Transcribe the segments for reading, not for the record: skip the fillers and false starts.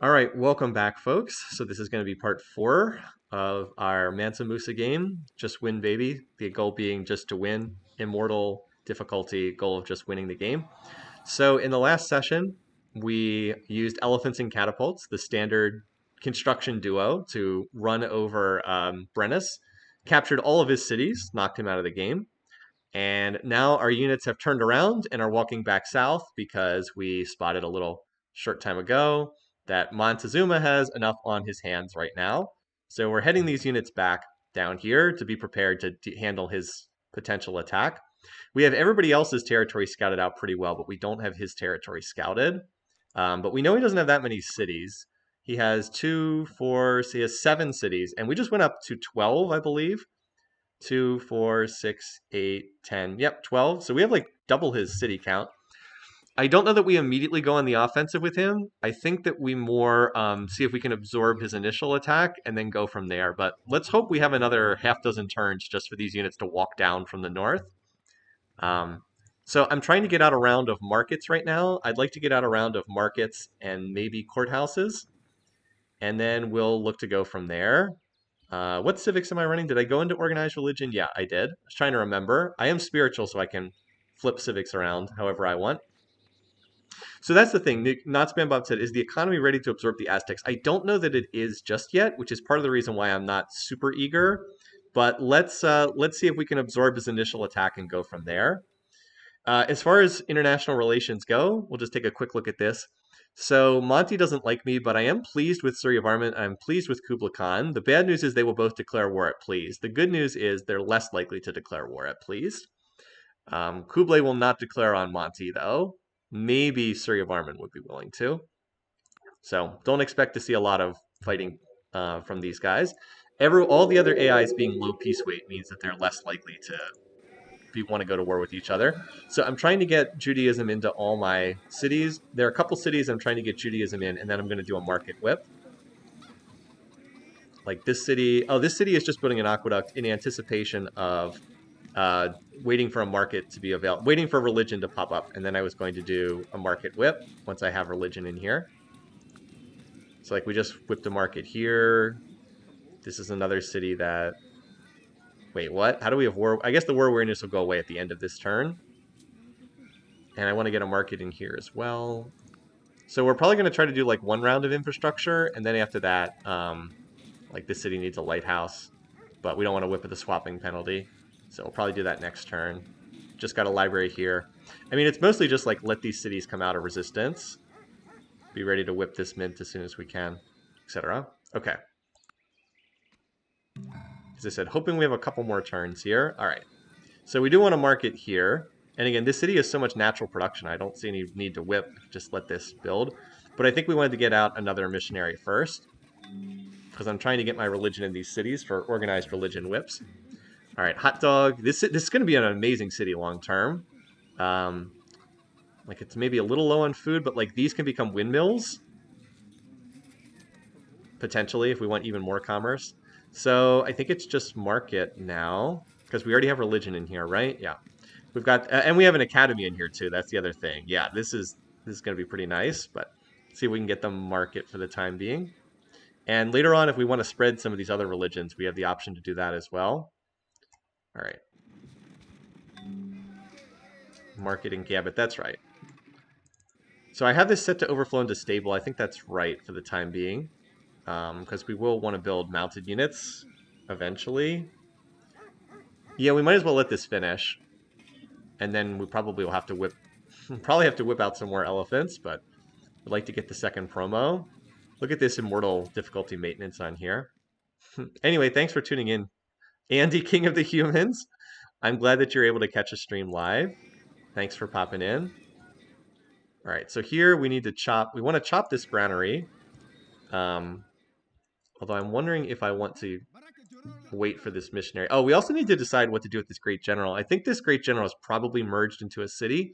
All right, welcome back, folks. So this is going to be part 4 of our Mansa Musa game. Just win, baby. The goal being just to win. Immortal difficulty, goal of just winning the game. So in the last session, we used elephants and catapults, the standard construction duo, to run over Brennus, captured all of his cities, knocked him out of the game. And now our units have turned around and are walking back south because we spotted a little short time ago that Montezuma has enough on his hands right now. So we're heading these units back down here to be prepared to handle his potential attack. We have everybody else's territory scouted out pretty well, but we don't have his territory scouted. But we know he doesn't have that many cities. He has 2, 4, so he has 7 cities, and we just went up to 12, I believe. 2, 4, 6, 8, 10. Yep, 12. So we have like double his city count. I don't know that we immediately go on the offensive with him. I think that we more see if we can absorb his initial attack and then go from there. But let's hope we have another half dozen turns just for these units to walk down from the north. So I'm trying to get out a round of markets right now. I'd like to get out a round of markets and maybe courthouses. And then we'll look to go from there. What civics am I running? Did I go into organized religion? Yeah, I did. I was trying to remember. I am spiritual, so I can flip civics around however I want. So that's the thing. Not Spam Bob said, is the economy ready to absorb the Aztecs? I don't know that it is just yet, which is part of the reason why I'm not super eager. But let's see if we can absorb his initial attack and go from there. As far as international relations go, we'll just take a quick look at this. So Monty doesn't like me, but I am pleased with Suryavarman. I'm pleased with Kublai Khan. The bad news is they will both declare war at pleased. The good news is they're less likely to declare war at pleased. Kublai will not declare on Monty, though. Maybe Suryavarman would be willing to. So don't expect to see a lot of fighting from these guys. All the other AIs being low peace weight means that they're less likely to want to go to war with each other. So I'm trying to get Judaism into all my cities. There are a couple cities I'm trying to get Judaism in, and then I'm going to do a market whip. Like this city. Oh, this city is just building an aqueduct in anticipation of waiting for a market to be available, waiting for religion to pop up. And then I was going to do a market whip once I have religion in here. So like we just whipped a market here. This is another city that... Wait, what? How do we have war? I guess the war awareness will go away at the end of this turn. And I want to get a market in here as well. So we're probably going to try to do like one round of infrastructure. And then after that, like this city needs a lighthouse. But we don't want to whip at the swapping penalty. So we'll probably do that next turn. Just got a library here. I mean, it's mostly just like let these cities come out of resistance. Be ready to whip this mint as soon as we can, etc. Okay. As I said, hoping we have a couple more turns here. All right. So we do want to mark it here. And again, this city has so much natural production. I don't see any need to whip. Just let this build. But I think we wanted to get out another missionary first, because I'm trying to get my religion in these cities for organized religion whips. All right, hot dog. This is going to be an amazing city long term. Like it's maybe a little low on food, but like these can become windmills. Potentially, if we want even more commerce. So I think it's just market now, because we already have religion in here, right? Yeah. We've got, and we have an academy in here too. That's the other thing. Yeah, this is going to be pretty nice, but see if we can get them market for the time being. And later on, if we want to spread some of these other religions, we have the option to do that as well. All right. Market in Gambit, that's right. So I have this set to overflow into stable. I think that's right for the time being, because we will want to build mounted units eventually. Yeah, we might as well let this finish. And then we probably will have to whip out some more elephants, but I'd like to get the second promo. Look at this immortal difficulty maintenance on here. Anyway, thanks for tuning in. Andy, King of the Humans. I'm glad that you're able to catch a stream live. Thanks for popping in. All right, so here we need to chop. We want to chop this granary. Although I'm wondering if I want to wait for this missionary. Oh, we also need to decide what to do with this great general. I think this great general is probably merged into a city,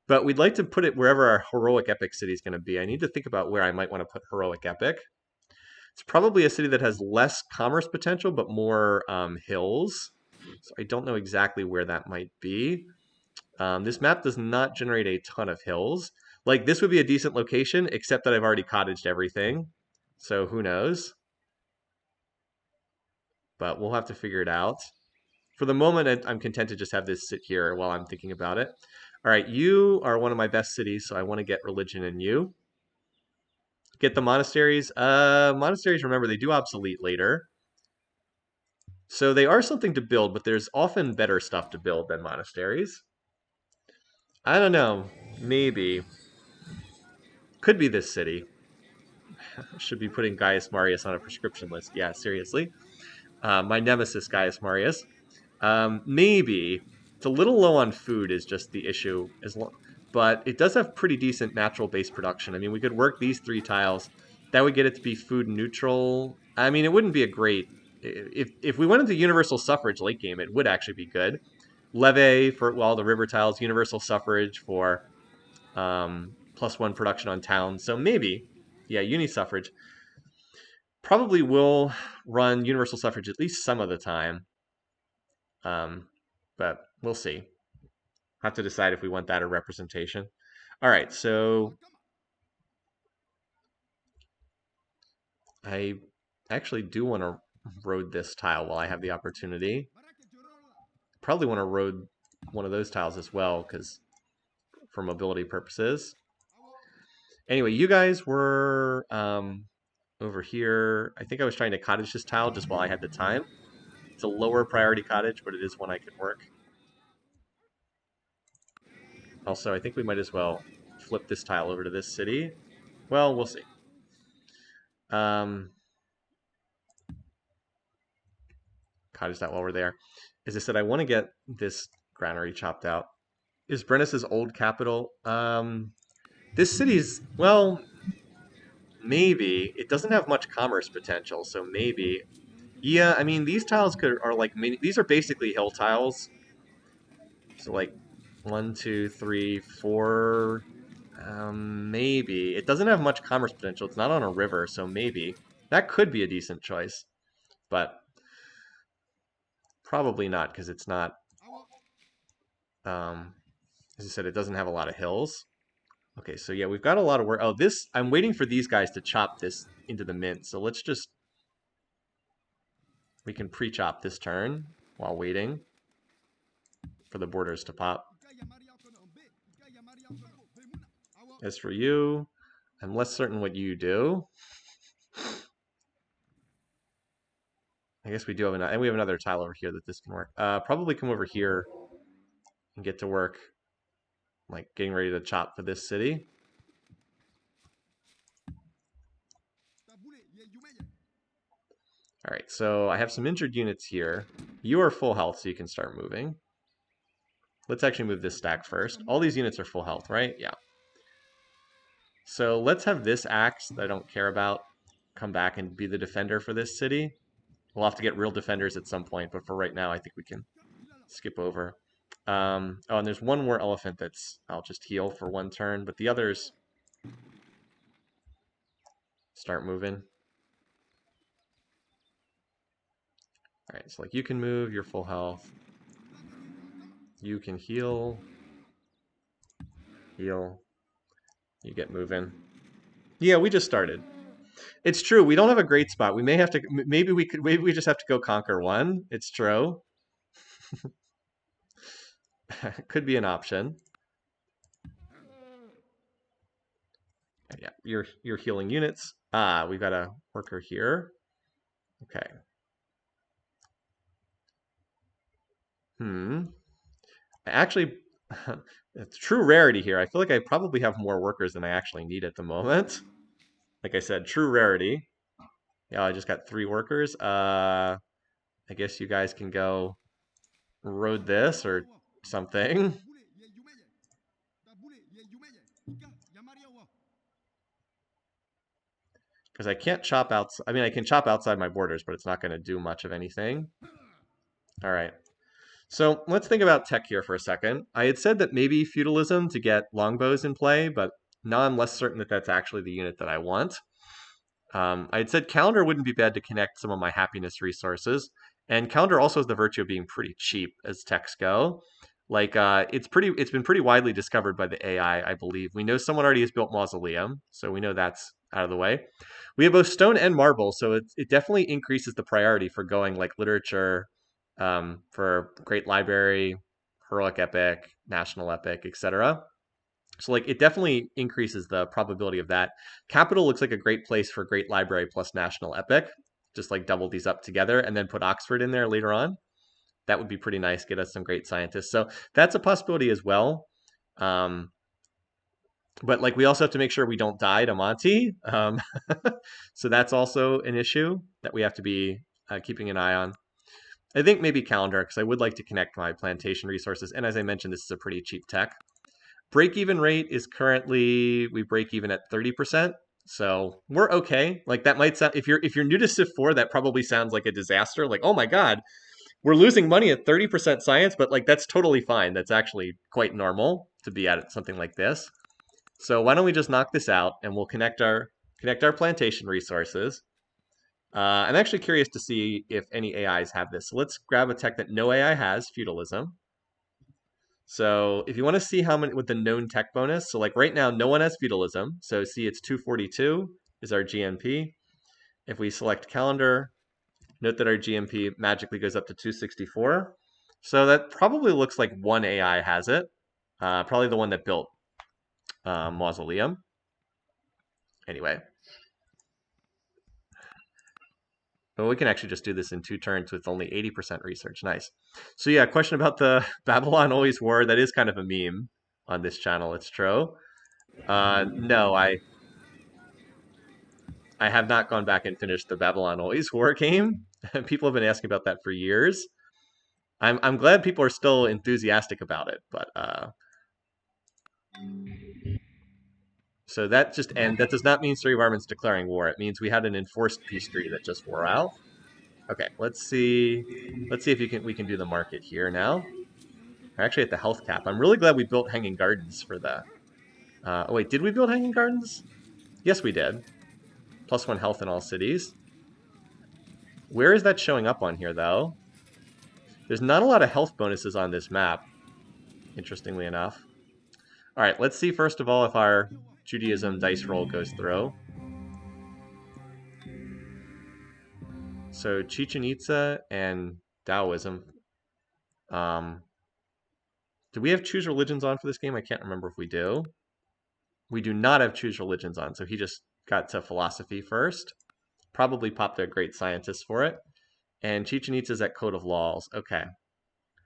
but we'd like to put it wherever our heroic epic city is going to be. I need to think about where I might want to put heroic epic. It's probably a city that has less commerce potential, but more hills. So I don't know exactly where that might be. This map does not generate a ton of hills. Like, this would be a decent location, except that I've already cottaged everything. So who knows? But we'll have to figure it out. For the moment, I'm content to just have this sit here while I'm thinking about it. All right, you are one of my best cities, so I want to get religion in you. Get the monasteries. Monasteries, remember, they do obsolete later. So they are something to build, but there's often better stuff to build than monasteries. I don't know. Maybe. Could be this city. Should be putting Gaius Marius on a prescription list. Yeah, seriously. My nemesis, Gaius Marius. Maybe. It's a little low on food is just the issue. But it does have pretty decent natural base production. I mean, we could work these 3 tiles. That would get it to be food neutral. I mean, it wouldn't be a great... If we went into universal suffrage late game, it would actually be good. Leve for all the river tiles, universal suffrage for +1 production on towns. So maybe, yeah, uni suffrage. Probably will run universal suffrage at least some of the time. But we'll see. Have to decide if we want that or representation. All right, so I actually do want to road this tile while I have the opportunity. Probably want to road one of those tiles as well, because for mobility purposes. Anyway, you guys were over here. I think I was trying to cottage this tile just while I had the time. It's a lower priority cottage, but it is one I can work. Also, I think we might as well flip this tile over to this city. Well, we'll see. Cottage that while we're there. As I said, I want to get this granary chopped out. Is Brennus's old capital? This city's, well, maybe. It doesn't have much commerce potential, so maybe. Yeah, I mean, these tiles are like, these are basically hill tiles. So like 1, 2, 3, 4, maybe. It doesn't have much commerce potential. It's not on a river, so maybe. That could be a decent choice, but probably not because it's not, as I said, it doesn't have a lot of hills. Okay, so yeah, we've got a lot of work. Oh, this, I'm waiting for these guys to chop this into the mint. So let's just, we can pre-chop this turn while waiting for the borders to pop. As for you, I'm less certain what you do. I guess we do have another, and we have another tile over here that this can work. Probably come over here and get to work, like getting ready to chop for this city. All right, so I have some injured units here. You are full health, so you can start moving. Let's actually move this stack first. All these units are full health, right? Yeah. So let's have this axe that I don't care about come back and be the defender for this city. We'll have to get real defenders at some point, but for right now, I think we can skip over. Oh, and there's one more elephant that's, I'll just heal for 1 turn, but the others start moving. All right, so like you can move, you're full health. You can heal. Heal. You get moving. Yeah, we just started. It's true. We don't have a great spot. We may have to. Maybe we just have to go conquer one. It's true. Could be an option. Yeah, you're healing units. Ah, we've got a worker here. Okay. Actually, it's true rarity here. I feel like I probably have more workers than I actually need at the moment. Like I said, true rarity. Yeah, I just got 3 workers. I guess you guys can go road this or something. Because I can't chop out. I mean, I can chop outside my borders, but it's not going to do much of anything. All right. So let's think about tech here for a second. I had said that maybe feudalism to get longbows in play, but now I'm less certain that that's actually the unit that I want. I had said calendar wouldn't be bad to connect some of my happiness resources. And calendar also has the virtue of being pretty cheap as techs go. Like it's been pretty widely discovered by the AI, I believe. We know someone already has built Mausoleum, so we know that's out of the way. We have both stone and marble, so it definitely increases the priority for going like literature, for Great Library, Heroic Epic, National Epic, etc. So like it definitely increases the probability of that. Capital looks like a great place for Great Library plus National Epic. Just like double these up together and then put Oxford in there later on. That would be pretty nice. Get us some great scientists. So that's a possibility as well. Um, but like we also have to make sure we don't die to Monty. So that's also an issue that we have to be keeping an eye on. I think maybe calendar because I would like to connect my plantation resources. And as I mentioned, this is a pretty cheap tech. Break even rate is currently we break even at 30%. So we're okay. Like that might sound if you're new to Civ4, that probably sounds like a disaster. Like, oh my God, we're losing money at 30% science, but like that's totally fine. That's actually quite normal to be at something like this. So why don't we just knock this out and we'll connect our plantation resources. I'm actually curious to see if any AIs have this. So let's grab a tech that no AI has, feudalism. So if you want to see how many with the known tech bonus, so like right now, no one has feudalism. So see, it's 242 is our GNP. If we select calendar, note that our GNP magically goes up to 264. So that probably looks like one AI has it. Probably the one that built Mausoleum. Anyway. Well, we can actually just do this in 2 turns with only 80% research. Nice. So yeah, question about the Babylon Always War. That is kind of a meme on this channel. It's true. No, I have not gone back and finished the Babylon Always War game. People have been asking about that for years. I'm glad people are still enthusiastic about it, but so that just and that does not mean Three Varmints declaring war. It means we had an enforced peace treaty that just wore out. Okay, let's see. Let's see if we can do the market here now. We're actually at the health cap. I'm really glad we built hanging gardens for the. Oh wait, did we build hanging gardens? Yes, we did. +1 health in all cities. Where is that showing up on here though? There's not a lot of health bonuses on this map, interestingly enough. All right, let's see first of all if our Judaism dice roll goes through. So Chichen Itza and Taoism. Do we have choose religions on for this game? I can't remember if we do. We do not have choose religions on, so he just got to philosophy first. Probably popped a great scientist for it. And Chichen Itza's at Code of Laws. Okay.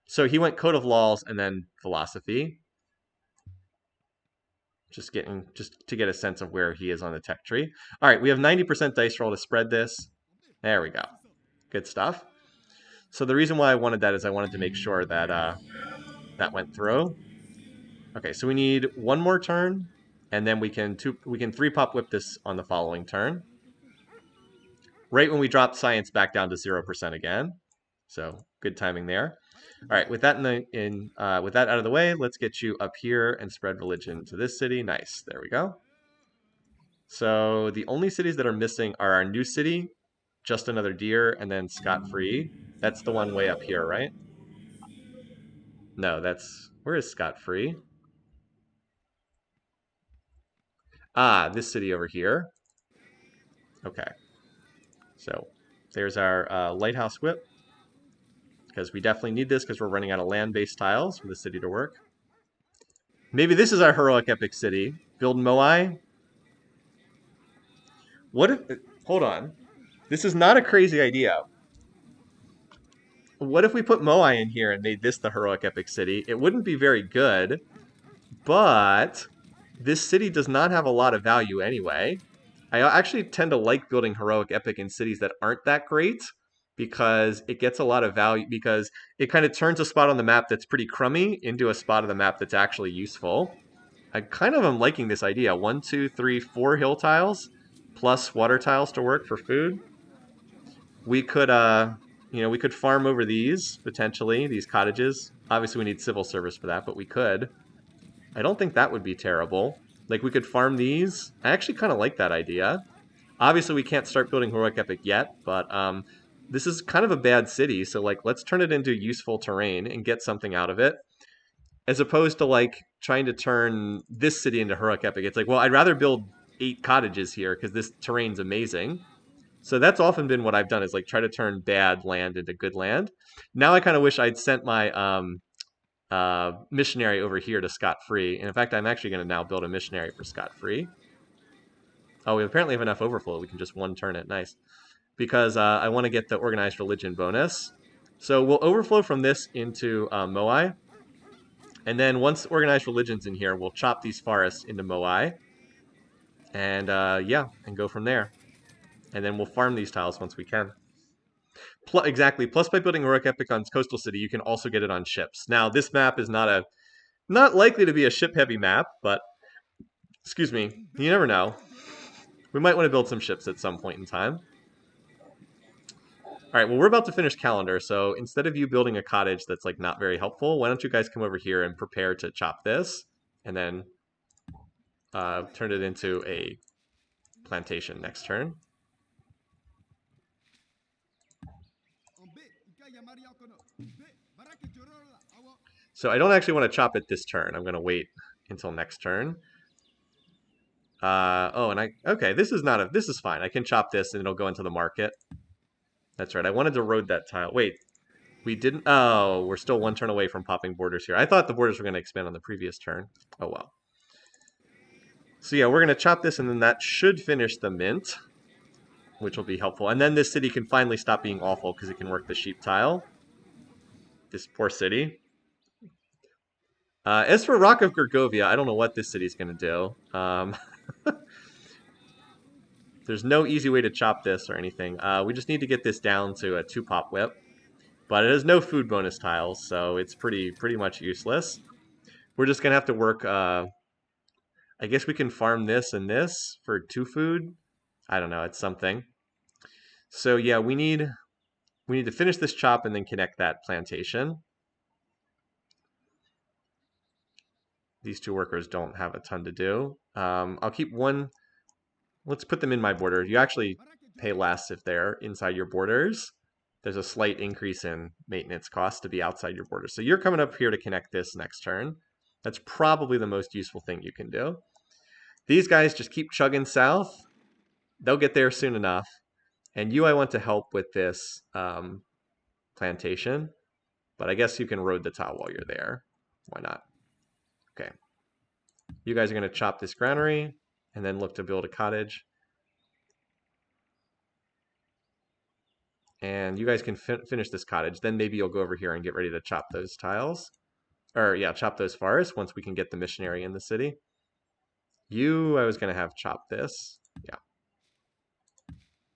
So he went Code of Laws and then philosophy. Just to get a sense of where he is on the tech tree. All right, we have 90% dice roll to spread this. There we go. Good stuff. So the reason why I wanted that is I wanted to make sure that that went through. Okay, so we need one more turn, and then we can 3-pop whip this on the following turn. Right when we drop science back down to 0% again. So good timing there. All right, with that with that out of the way, let's get you up here and spread religion to this city. Nice, there we go. So the only cities that are missing are our new city, Just Another Deer, and then Scot Free. That's the one way up here, right? No, where is Scot Free? Ah, this city over here. Okay. So there's our lighthouse whip, because we definitely need this because we're running out of land-based tiles for the city to work. Maybe this is our heroic epic city. Build Moai. What if... Hold on. This is not a crazy idea. What if we put Moai in here and made this the heroic epic city? It wouldn't be very good, but this city does not have a lot of value anyway. I actually tend to like building heroic epic in cities that aren't that great because it gets a lot of value, because it kind of turns a spot on the map that's pretty crummy into a spot of the map that's actually useful. I kind of am liking this idea. 1, 2, 3, 4 hill tiles plus water tiles to work for food. We could we could farm over these potentially, these cottages. Obviously we need civil service for that, but we could. I don't think that would be terrible. Like we could farm these. I actually kind of like that idea. Obviously we can't start building heroic epic yet, but this is kind of a bad city, so like let's turn it into useful terrain and get something out of it. as opposed to like trying to turn this city into heroic epic. It's like, well, I'd rather build 8 cottages here because this terrain's amazing. So that's often been what I've done, is like try to turn bad land into good land. Now I kind of wish I'd sent my missionary over here to Scot Free. And in fact, I'm actually going to now build a missionary for Scot Free. Oh, we apparently have enough overflow. We can just one turn it. Nice. Because I want to get the organized religion bonus. So we'll overflow from this into Moai. And then once organized religion's in here, we'll chop these forests into Moai. And yeah, and go from there. And then we'll farm these tiles once we can. Exactly. Plus, by building heroic epic on coastal city, you can also get it on ships. Now, this map is not likely to be a ship-heavy map, but excuse me, you never know. We might want to build some ships at some point in time. All right, well, we're about to finish calendar, so instead of you building a cottage that's like not very helpful, why don't you guys come over here and prepare to chop this, and then turn it into a plantation next turn. So I don't actually want to chop it this turn. I'm going to wait until next turn. Oh, and okay, this is fine. I can chop this and it'll go into the market. That's right. I wanted to road that tile. Wait, we didn't. Oh, we're still 1 turn away from popping borders here. I thought the borders were going to expand on the previous turn. Oh, well. So yeah, we're going to chop this, and then that should finish the mint, which will be helpful. And then this city can finally stop being awful because it can work the sheep tile. This poor city. As for Rock of Gergovia, I don't know what this city's going to do. There's no easy way to chop this or anything. We just need to get this down to a 2-pop whip. But it has no food bonus tiles, so it's pretty much useless. We're just going to have to work... I guess we can farm this and this for 2 food. I don't know, it's something. So yeah, we need to finish this chop and then connect that plantation. These 2 workers don't have a ton to do. I'll keep 1... Let's put them in my border. You actually pay less if they're inside your borders. There's a slight increase in maintenance cost to be outside your borders. So you're coming up here to connect this next turn. That's probably the most useful thing you can do. These guys just keep chugging south. They'll get there soon enough. And I want to help with this plantation. But I guess you can road the tile while you're there. Why not? Okay. You guys are going to chop this granary and then look to build a cottage. And you guys can finish this cottage. Then maybe you'll go over here and get ready to chop those tiles. Or yeah, chop those forests once we can get the missionary in the city. I was going to have chop this. Yeah.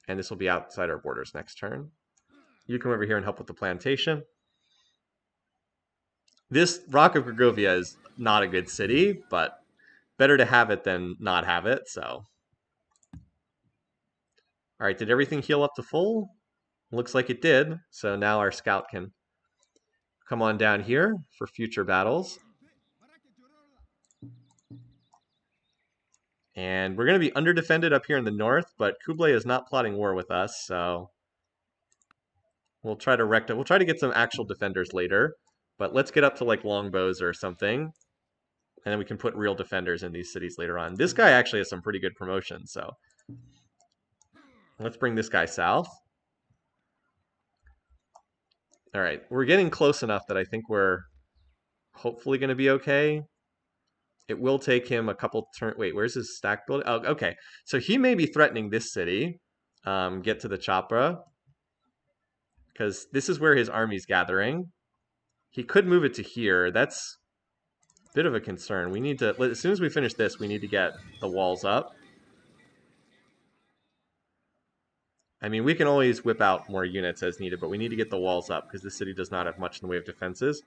And this will be outside our borders next turn. You come over here and help with the plantation. This Rock of Gergovia is not a good city, but better to have it than not have it, so. All right, did everything heal up to full? Looks like it did, so now our scout can come on down here for future battles. And we're going to be under-defended up here in the north, but Kublai is not plotting war with us, so we'll try to We'll try to get some actual defenders later, but let's get up to like longbows or something, and then we can put real defenders in these cities later on. This guy actually has some pretty good promotions, so let's bring this guy south. All right, we're getting close enough that I think we're hopefully going to be okay. It will take him a couple turns. Wait, where's his stack build? Oh, okay. So he may be threatening this city. Get to the Chopra. Because this is where his army's gathering. He could move it to here. That's a bit of a concern. We need to, as soon as we finish this, we need to get the walls up. I mean, we can always whip out more units as needed, but we need to get the walls up because this city does not have much in the way of defenses.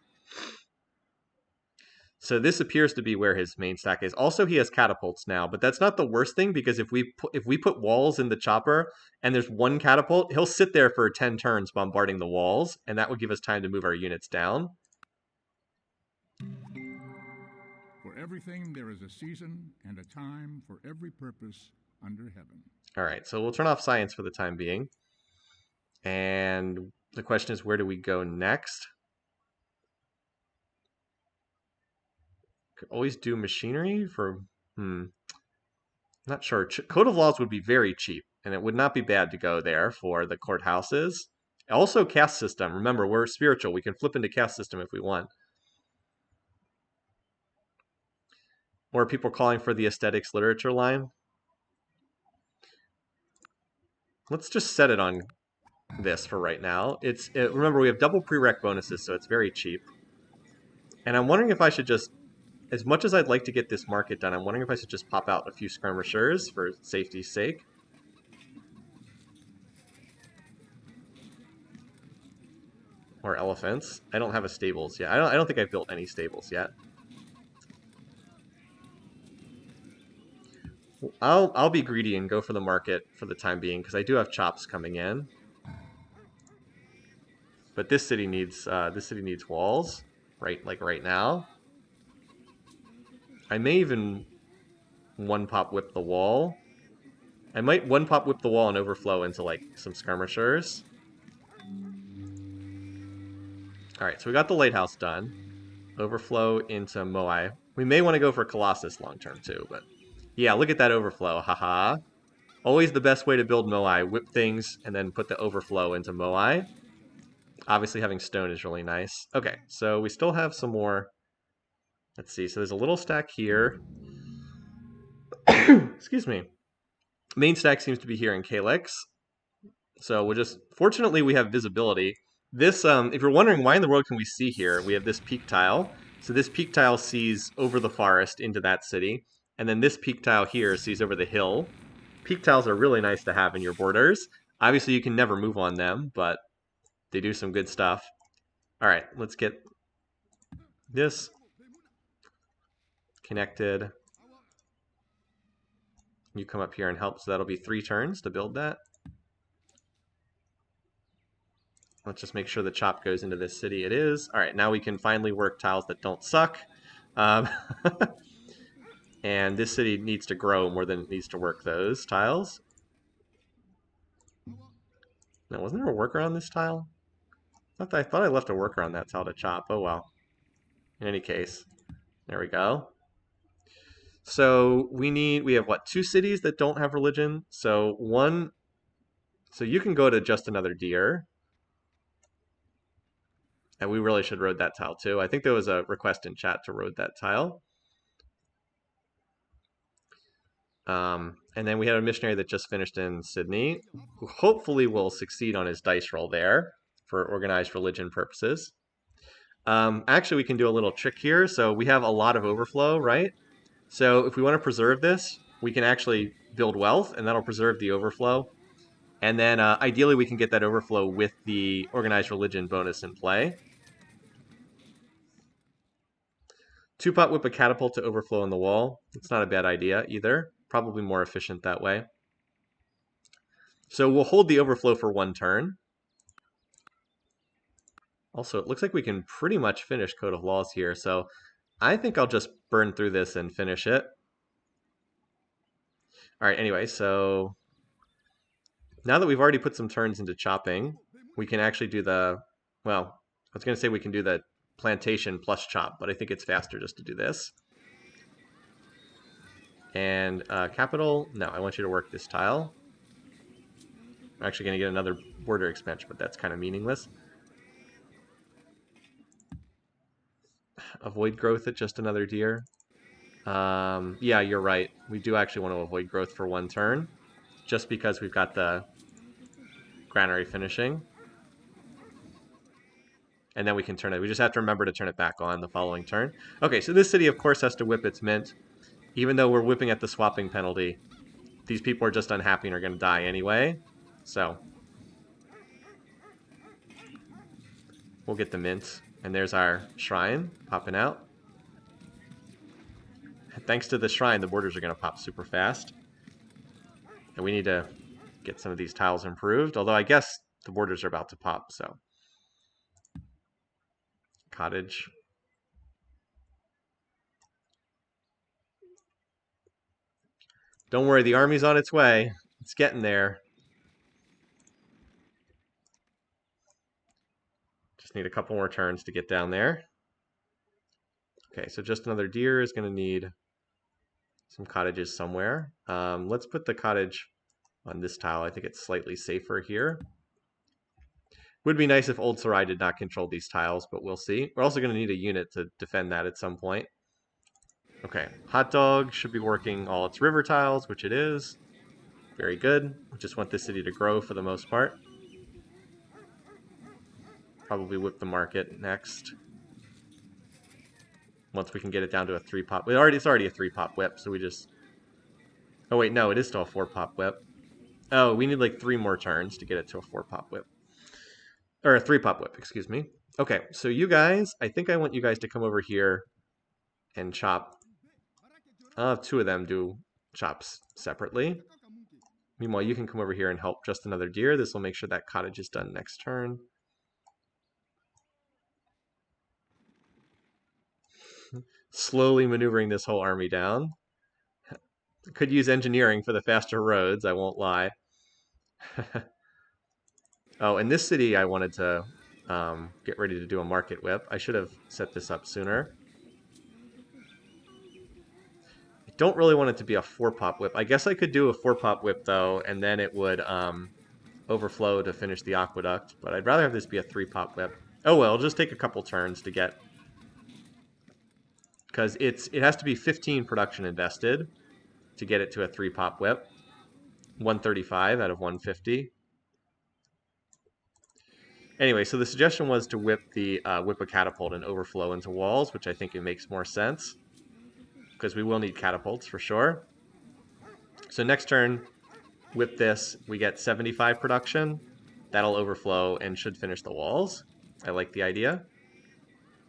So this appears to be where his main stack is. Also, he has catapults now, but that's not the worst thing because if we put walls in the chopper and there's 1 catapult, he'll sit there for 10 turns bombarding the walls, and that would give us time to move our units down. For everything there is a season and a time for every purpose under heaven. All right, so we'll turn off science for the time being. And the question is, where do we go next? Could always do machinery for, not sure. Code of Laws would be very cheap, and it would not be bad to go there for the courthouses. Also, caste system. Remember, we're spiritual. We can flip into caste system if we want. Or are people calling for the aesthetics literature line? Let's just set it on this for right now. Remember, we have double prereq bonuses, so it's very cheap. And I'm wondering if I should just, as much as I'd like to get this market done, I'm wondering if I should just pop out a few skirmishers for safety's sake. Or elephants. I don't have a stables yet. I don't think I've built any stables yet. I'll be greedy and go for the market for the time being because I do have chops coming in. But this city needs walls, right? Like right now. I may even one pop whip the wall. I might one pop whip the wall and overflow into like some skirmishers. All right, so we got the lighthouse done. Overflow into Moai. We may want to go for Colossus long term too, but yeah, look at that overflow. Haha. Always the best way to build Moai. Whip things and then put the overflow into Moai. Obviously having stone is really nice. Okay, so we still have some more. Let's see, so there's a little stack here. Excuse me. Main stack seems to be here in Calyx. So we'll just, fortunately we have visibility. This, if you're wondering why in the world can we see here, we have this peak tile. So this peak tile sees over the forest into that city. And then this peak tile here sees over the hill. Peak tiles are really nice to have in your borders. Obviously you can never move on them, but they do some good stuff. All right, let's get this connected. You come up here and help, so that'll be 3 turns to build that. Let's just make sure the chop goes into this city. It is. All right, now we can finally work tiles that don't suck. And this city needs to grow more than it needs to work those tiles. Now, wasn't there a worker on this tile? I thought I left a worker on that tile to chop. Oh, well. In any case, there we go. So we have what, 2 cities that don't have religion? So you can go to just another deer. And we really should road that tile too. I think there was a request in chat to road that tile. And then we had a missionary that just finished in Sydney, who hopefully will succeed on his dice roll there for organized religion purposes. Actually, we can do a little trick here. So we have a lot of overflow, right? So if we want to preserve this, we can actually build wealth, and that'll preserve the overflow. And then ideally, we can get that overflow with the organized religion bonus in play. 2-pot whip a catapult to overflow on the wall. It's not a bad idea either. Probably more efficient that way. So we'll hold the overflow for 1 turn. Also, it looks like we can pretty much finish Code of Laws here, so I think I'll just burn through this and finish it. All right, anyway, so now that we've already put some turns into chopping, we can actually do well, I was going to say we can do the plantation plus chop, but I think it's faster just to do this. And capital, no, I want you to work this tile. I'm actually going to get another border expansion, but that's kind of meaningless. Avoid growth at just another deer. Yeah, you're right. We do actually want to avoid growth for 1 turn, just because we've got the granary finishing. And then we can turn it. We just have to remember to turn it back on the following turn. Okay, so this city, of course, has to whip its mint. Even though we're whipping at the swapping penalty, these people are just unhappy and are going to die anyway. So we'll get the mint. And there's our shrine popping out. Thanks to the shrine, the borders are going to pop super fast. And we need to get some of these tiles improved. Although I guess the borders are about to pop, so. Cottage. Don't worry, the army's on its way. It's getting there. Just need a couple more turns to get down there. Okay, so just another deer is going to need some cottages somewhere. Let's put the cottage on this tile. I think it's slightly safer here. Would be nice if Old Sarai did not control these tiles, but we'll see. We're also going to need a unit to defend that at some point. Okay, Hot Dog should be working all its river tiles, which it is. Very good. We just want this city to grow for the most part. Probably whip the market next. Once we can get it down to a 3-pop. It's already a 3-pop whip, so we just... Oh wait, no, it is still a 4-pop whip. Oh, we need like 3 more turns to get it to a 4-pop whip. Or a 3-pop whip, excuse me. Okay, so you guys, I think I want you guys to come over here and chop. I'll have 2 of them do chops separately. Meanwhile, you can come over here and help just another deer. This will make sure that cottage is done next turn. Slowly maneuvering this whole army down. Could use engineering for the faster roads, I won't lie. Oh, in this city, I wanted to get ready to do a market whip. I should have set this up sooner. I don't really want it to be a 4-pop whip. I guess I could do a 4-pop whip, though, and then it would overflow to finish the aqueduct. But I'd rather have this be a 3-pop whip. Oh, well, it'll just take a couple turns to get... Because it has to be 15 production invested to get it to a 3-pop whip. 135 out of 150. Anyway, so the suggestion was to whip a catapult and overflow into walls, which I think it makes more sense because we will need catapults for sure. So next turn, whip this. We get 75 production. That'll overflow and should finish the walls. I like the idea.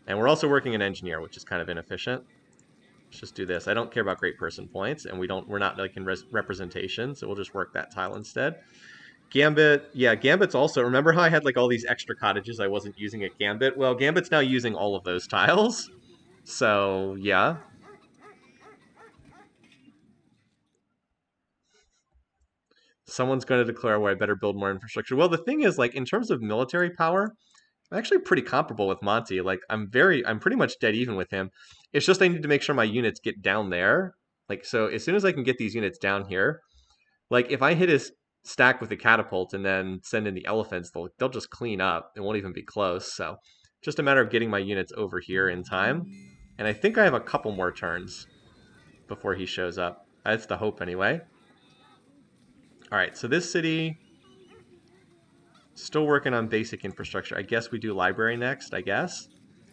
And we're also working an engineer, which is kind of inefficient. Let's just do this. I don't care about great person points, and we're not like in representation, so we'll just work that tile instead. Gambit, yeah, Gambit's also, remember how I had like all these extra cottages I wasn't using at Gambit? Well, Gambit's now using all of those tiles. So, yeah. Someone's going to declare where I better build more infrastructure. Well, the thing is, like, in terms of military power, I'm actually pretty comparable with Monty. Like, I'm pretty much dead even with him. It's just I need to make sure my units get down there. Like, so as soon as I can get these units down here, like, if I hit his stack with the catapult and then send in the elephants, they'll just clean up. It won't even be close. So just a matter of getting my units over here in time. And I think I have a couple more turns before he shows up. That's the hope anyway. All right, so this city, still working on basic infrastructure. I guess we do library next, I guess.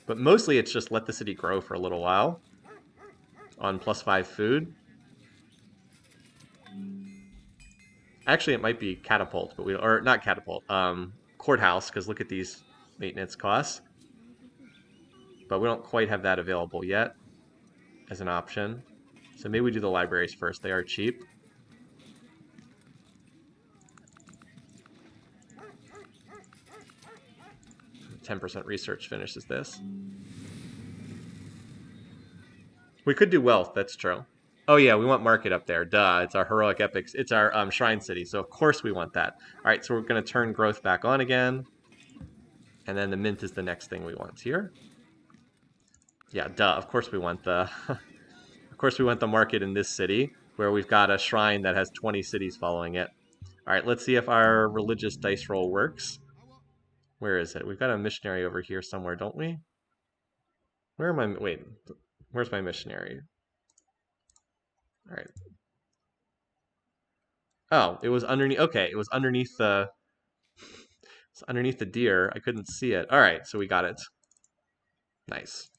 But mostly it's just let the city grow for a little while on +5 food. Actually, it might be catapult, but or not catapult, courthouse, because look at these maintenance costs. But we don't quite have that available yet as an option. So maybe we do the libraries first. They are cheap. %10 research finishes this. We could do wealth, that's true. Oh yeah, we want market up there. Duh, it's our heroic epics. It's our shrine city, so of course we want that. All right, so we're going to turn growth back on again. And then the mint is the next thing we want here. Yeah, duh, of course we want the... of course we want the market in this city, where we've got a shrine that has 20 cities following it. All right, let's see if our religious dice roll works. Where is it? We've got a missionary over here somewhere, don't we? Where am I? Wait, where's my missionary? All right. Oh, it was underneath. Okay, it was underneath the. It's underneath the deer. I couldn't see it. All right, so we got it. Nice.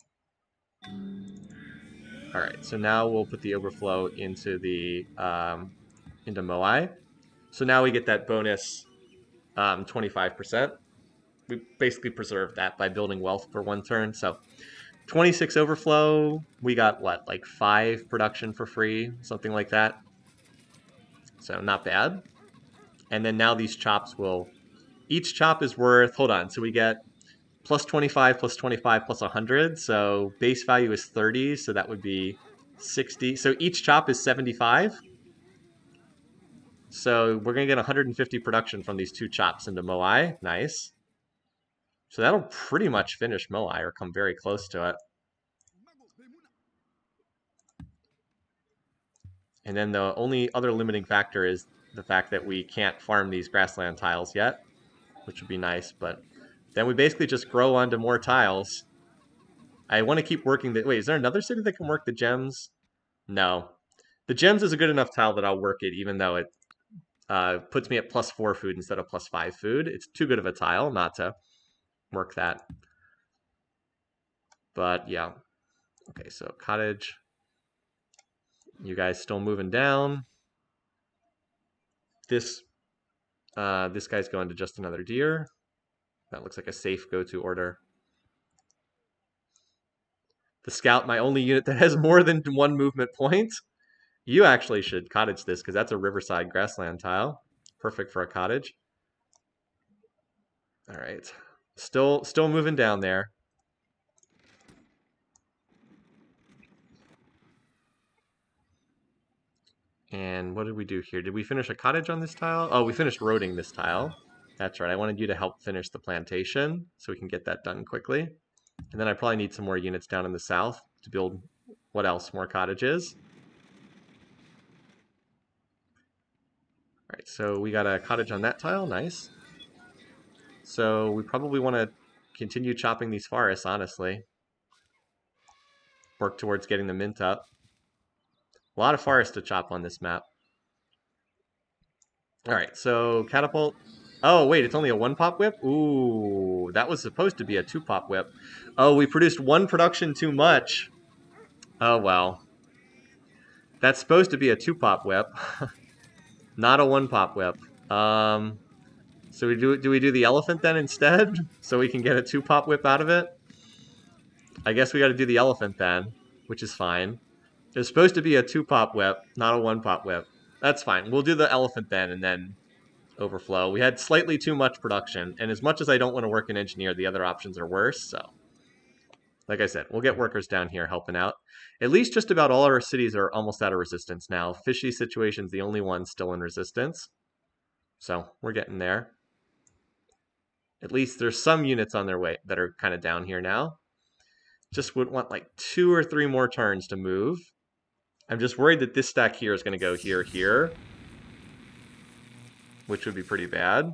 All right, so now we'll put the overflow into the into Moai. So now we get that bonus 25%. We basically preserved that by building wealth for 1 turn. So 26 overflow. We got what, like 5 production for free, something like that. So not bad. And then now these chops will, each chop is worth, hold on, so we get +25, +25, +100. So base value is 30, so that would be 60. So each chop is 75. So we're going to get 150 production from these 2 chops into Moai. Nice. So that'll pretty much finish Moai or come very close to it. And then the only other limiting factor is the fact that we can't farm these grassland tiles yet, which would be nice, but then we basically just grow onto more tiles. I want to keep working the... Wait, is there another city that can work the gems? No. The gems is a good enough tile that I'll work it, even though it puts me at +4 food instead of +5 food. It's too good of a tile not to work that. But yeah. Okay, so cottage. You guys still moving down. This guy's going to just another deer. That looks like a safe go-to order. The scout, my only unit that has more than 1 movement point. You actually should cottage this because that's a riverside grassland tile. Perfect for a cottage. All right. Still moving down there. And what did we do here? Did we finish a cottage on this tile? Oh, we finished roading this tile. That's right. I wanted you to help finish the plantation so we can get that done quickly. And then I probably need some more units down in the south to build, what else? More cottages. All right, so we got a cottage on that tile. Nice. So we probably want to continue chopping these forests, honestly. Work towards getting the mint up. A lot of forest to chop on this map. All right, so catapult. Oh, wait, it's only a 1-pop whip? Ooh, that was supposed to be a 2-pop whip. Oh, we produced 1 production too much. Oh, well. That's supposed to be a 2-pop whip. Not a 1-pop whip. So do we do the elephant then instead? So we can get a 2-pop whip out of it? I guess we got to do the elephant then, which is fine. It's supposed to be a 2-pop whip, not a 1-pop whip. That's fine. We'll do the elephant then and then overflow. We had slightly too much production, and as much as I don't want to work an engineer, the other options are worse, so like I said, we'll get workers down here helping out. At least just about all our cities are almost out of resistance now. Fishy Situation's the only one still in resistance, so we're getting there. At least there's some units on their way that are kind of down here now. Just would want like 2 or 3 more turns to move. I'm just worried that this stack here is going to go here, here, which would be pretty bad.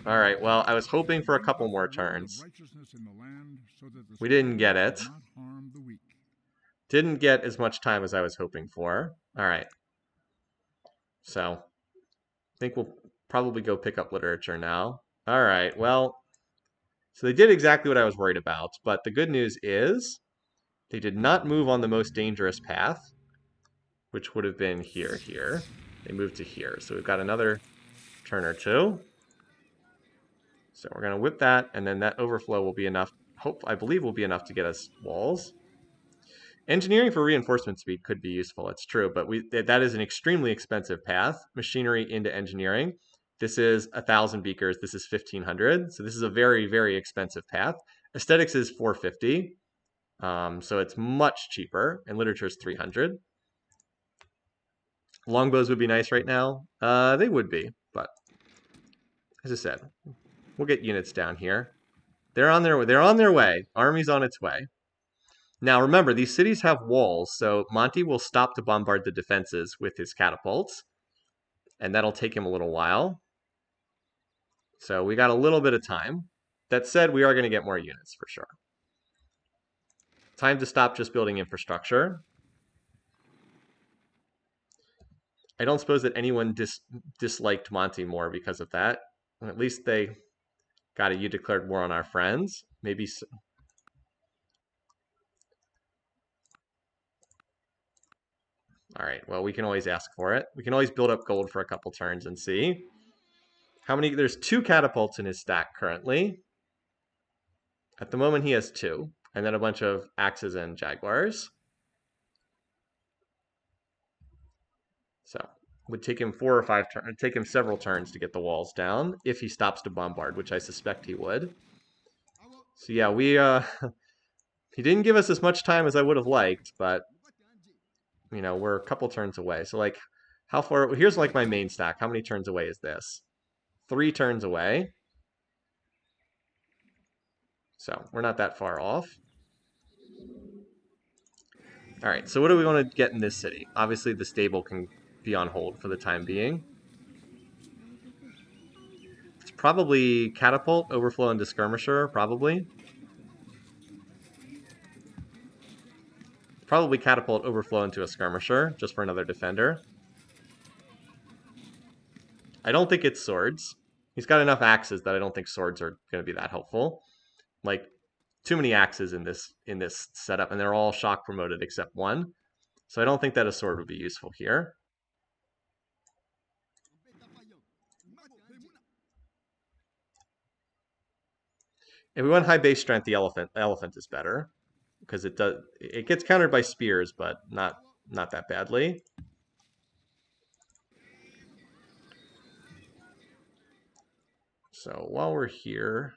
All right, well, I was hoping for a couple more turns. We didn't get it. Didn't get as much time as I was hoping for. All right. So I think we'll probably go pick up literature now. All right, well, so they did exactly what I was worried about, but the good news is they did not move on the most dangerous path, which would have been here, here. They moved to here, so we've got another turn or 2. So we're going to whip that, and then that overflow will be enough. I believe will be enough to get us walls. Engineering for reinforcement speed could be useful, it's true, but that is an extremely expensive path. Machinery into engineering. This is 1,000 beakers, this is 1,500, so this is a very, very expensive path. Aesthetics is 450, so it's much cheaper, and literature is 300. Longbows would be nice right now. They would be, but as I said, we'll get units down here. They're on their way. Army's on its way. Now remember, these cities have walls, so Monty will stop to bombard the defenses with his catapults, and that'll take him a little while. So we got a little bit of time. That said, we are going to get more units for sure. Time to stop just building infrastructure. I don't suppose that anyone disliked Monty more because of that. At least they got it. You declared war on our friends. Maybe so. All right, well, we can always ask for it. We can always build up gold for a couple turns and see. How many? There's 2 catapults in his stack currently. At the moment, he has 2. And then a bunch of axes and jaguars. So it would take him 4 or 5 turns. Take him several turns to get the walls down if he stops to bombard, which I suspect he would. So yeah, he didn't give us as much time as I would have liked, but you know, we're a couple turns away. So like, how far? Here's like my main stack. How many turns away is this? 3 turns away. So we're not that far off. All right, so what do we want to get in this city? Obviously, the stable can be on hold for the time being. It's probably catapult, overflow, into skirmisher, probably. Probably catapult, overflow into a skirmisher, just for another defender. I don't think it's swords. He's got enough axes that I don't think swords are going to be that helpful. Like, too many axes in this setup, and they're all shock promoted except one. So I don't think that a sword would be useful here. If we want high base strength, the elephant is better because it gets countered by spears, but not that badly. So while we're here,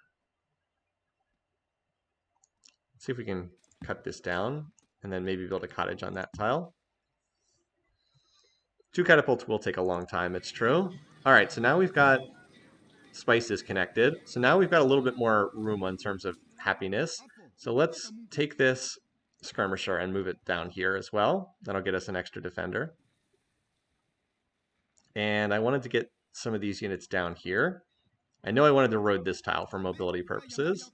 let's see if we can cut this down and then maybe build a cottage on that tile. 2 catapults will take a long time, it's true. All right, so now we've got spices connected. So now we've got a little bit more room in terms of happiness. So let's take this skirmisher and move it down here as well. That'll get us an extra defender. And I wanted to get some of these units down here. I know I wanted to road this tile for mobility purposes.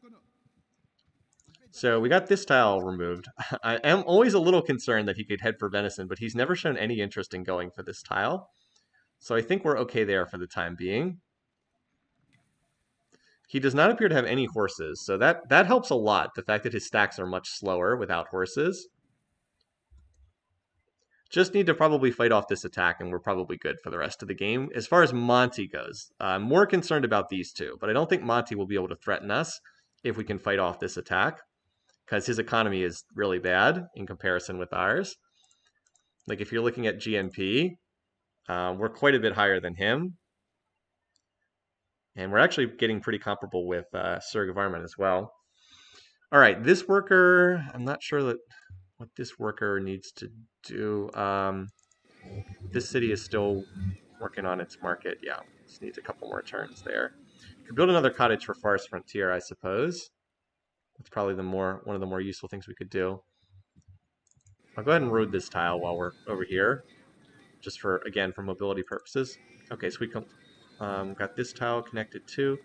So we got this tile removed. I am always a little concerned that he could head for venison, but he's never shown any interest in going for this tile. So I think we're okay there for the time being. He does not appear to have any horses, so that helps a lot, the fact that his stacks are much slower without horses. Just need to probably fight off this attack, and we're probably good for the rest of the game. As far as Monty goes, I'm more concerned about these two, but I don't think Monty will be able to threaten us if we can fight off this attack, because his economy is really bad in comparison with ours. Like, if you're looking at GNP, we're quite a bit higher than him. And we're actually getting pretty comparable with Sir Gavarman as well. All right, this worker, I'm not sure what this worker needs to do. This city is still working on its market. Yeah, just needs a couple more turns there. Could build another cottage for Forest Frontier, I suppose. That's probably one of the more useful things we could do. I'll go ahead and road this tile while we're over here, just for, again, for mobility purposes. Okay, so we got this tile connected too.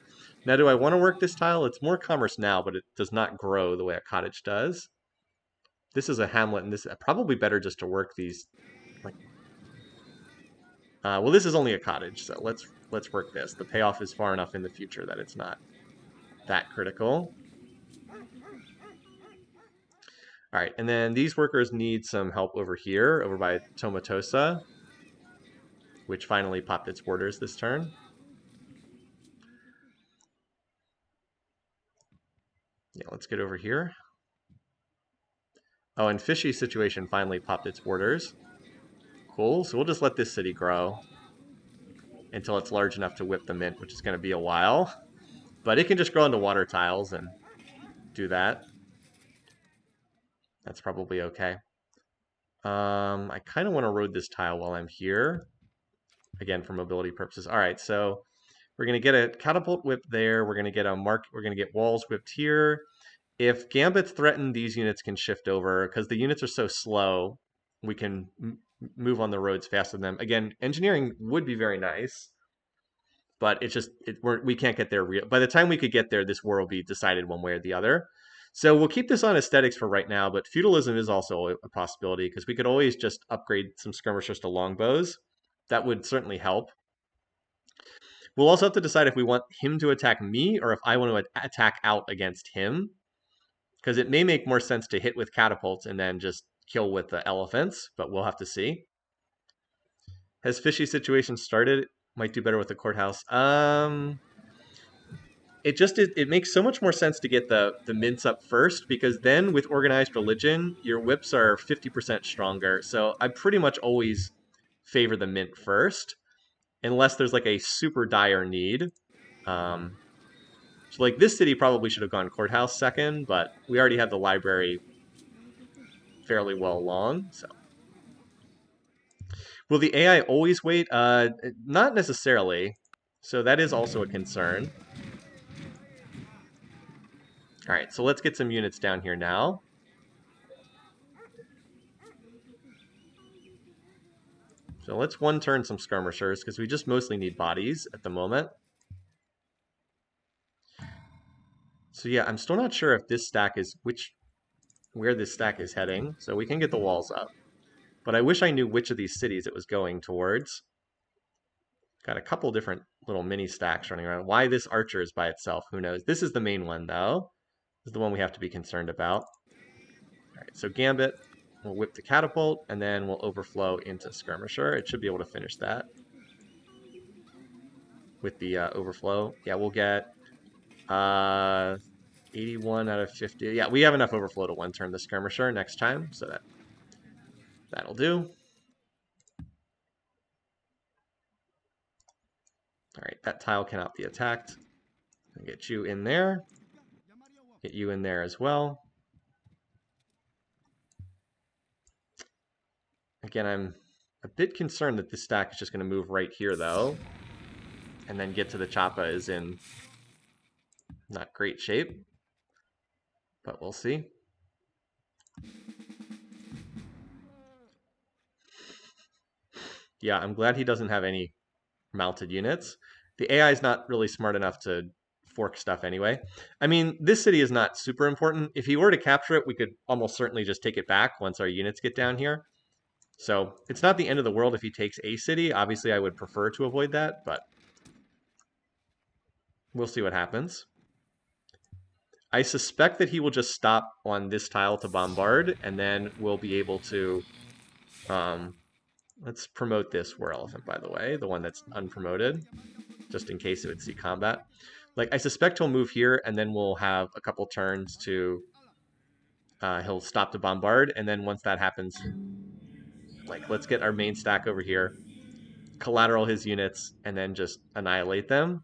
Now, do I want to work this tile? It's more commerce now, but it does not grow the way a cottage does. This is a hamlet, and this is probably better just to work these. Like, well, this is only a cottage, so let's work this. The payoff is far enough in the future that it's not that critical. All right, and then these workers need some help over here, over by Tomatosa, which finally popped its borders this turn. Yeah, let's get over here. Oh, and Fishy Situation finally popped its borders. Cool, so we'll just let this city grow until it's large enough to whip the mint, which is going to be a while. But it can just grow into water tiles and do that. That's probably okay. I kind of want to road this tile while I'm here. Again, for mobility purposes. All right, so we're going to get a catapult whip there. We're going to get we're going to get walls whipped here. If Gambit's threatened, these units can shift over. Because the units are so slow, we can move on the roads faster than them. Again, engineering would be very nice, but it's just we can't get there. By the time we could get there, this war will be decided one way or the other. So we'll keep this on aesthetics for right now, but feudalism is also a possibility because we could always just upgrade some skirmishers to longbows. That would certainly help. We'll also have to decide if we want him to attack me or if I want to attack out against him, because it may make more sense to hit with catapults and then just kill with the elephants, but we'll have to see. Has Fishy Situation started? Might do better with the courthouse. It makes so much more sense to get the mints up first, because then with organized religion, your whips are 50% stronger. So I pretty much always favor the mint first, unless there's like a super dire need. So like this city probably should have gone courthouse second, but we already have the library fairly well along. So will the AI always wait? Not necessarily. So that is also a concern. All right, so let's get some units down here now. So let's one turn some skirmishers because we just mostly need bodies at the moment. So yeah, I'm still not sure if this stack is where this stack is heading. So we can get the walls up. But I wish I knew which of these cities it was going towards. Got a couple different little mini stacks running around. Why this archer is by itself, who knows? This is the main one though. This is the one we have to be concerned about. All right, so Gambit, we'll whip the catapult, and then we'll overflow into skirmisher. It should be able to finish that with the overflow. Yeah, we'll get 81 out of 50. Yeah, we have enough overflow to one turn the skirmisher next time, so that'll do. All right, that tile cannot be attacked. I'll get you in there. Get you in there as well. Again, I'm a bit concerned that this stack is just going to move right here, though, and then get to the Choppa is in not great shape, but we'll see. Yeah, I'm glad he doesn't have any mounted units. The AI is not really smart enough to fork stuff anyway. I mean, this city is not super important. If he were to capture it, we could almost certainly just take it back once our units get down here. So it's not the end of the world if he takes a city. Obviously, I would prefer to avoid that, but we'll see what happens. I suspect that he will just stop on this tile to bombard, and then we'll be able to... let's promote this war elephant, by the way, the one that's unpromoted, just in case it would see combat. Like, I suspect he'll move here, and then we'll have a couple turns to... he'll stop to bombard, and then once that happens, like, let's get our main stack over here, collateral his units, and then just annihilate them.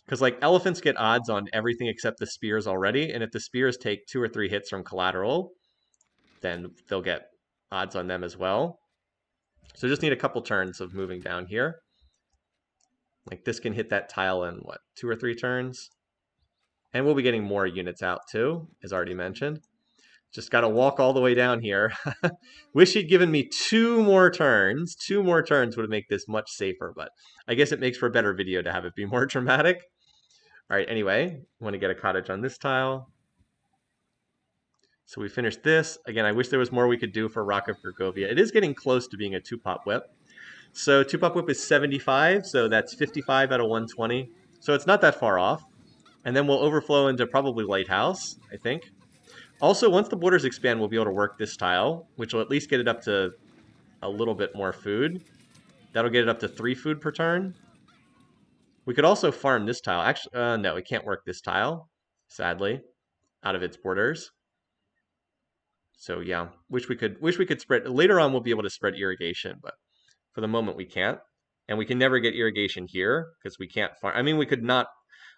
Because, like, elephants get odds on everything except the spears already, and if the spears take 2 or 3 hits from collateral, then they'll get odds on them as well. So just need a couple turns of moving down here. Like, this can hit that tile in, what, 2 or 3 turns? And we'll be getting more units out, too, as already mentioned. Just got to walk all the way down here. Wish he'd given me 2 more turns. 2 more turns would make this much safer, but I guess it makes for a better video to have it be more dramatic. All right, anyway, want to get a cottage on this tile. So we finished this. Again, I wish there was more we could do for Rock of Gergovia. It is getting close to being a 2-pop whip. So 2-pop whip is 75, so that's 55 out of 120. So it's not that far off. And then we'll overflow into probably Lighthouse, I think. Also, once the borders expand, we'll be able to work this tile, which will at least get it up to a little bit more food. That'll get it up to 3 food per turn. We could also farm this tile. Actually, no, we can't work this tile, sadly, out of its borders. So yeah, wish we could spread. Later on, we'll be able to spread irrigation, but for the moment we can't. And we can never get irrigation here because we can't farm. I mean, we could not.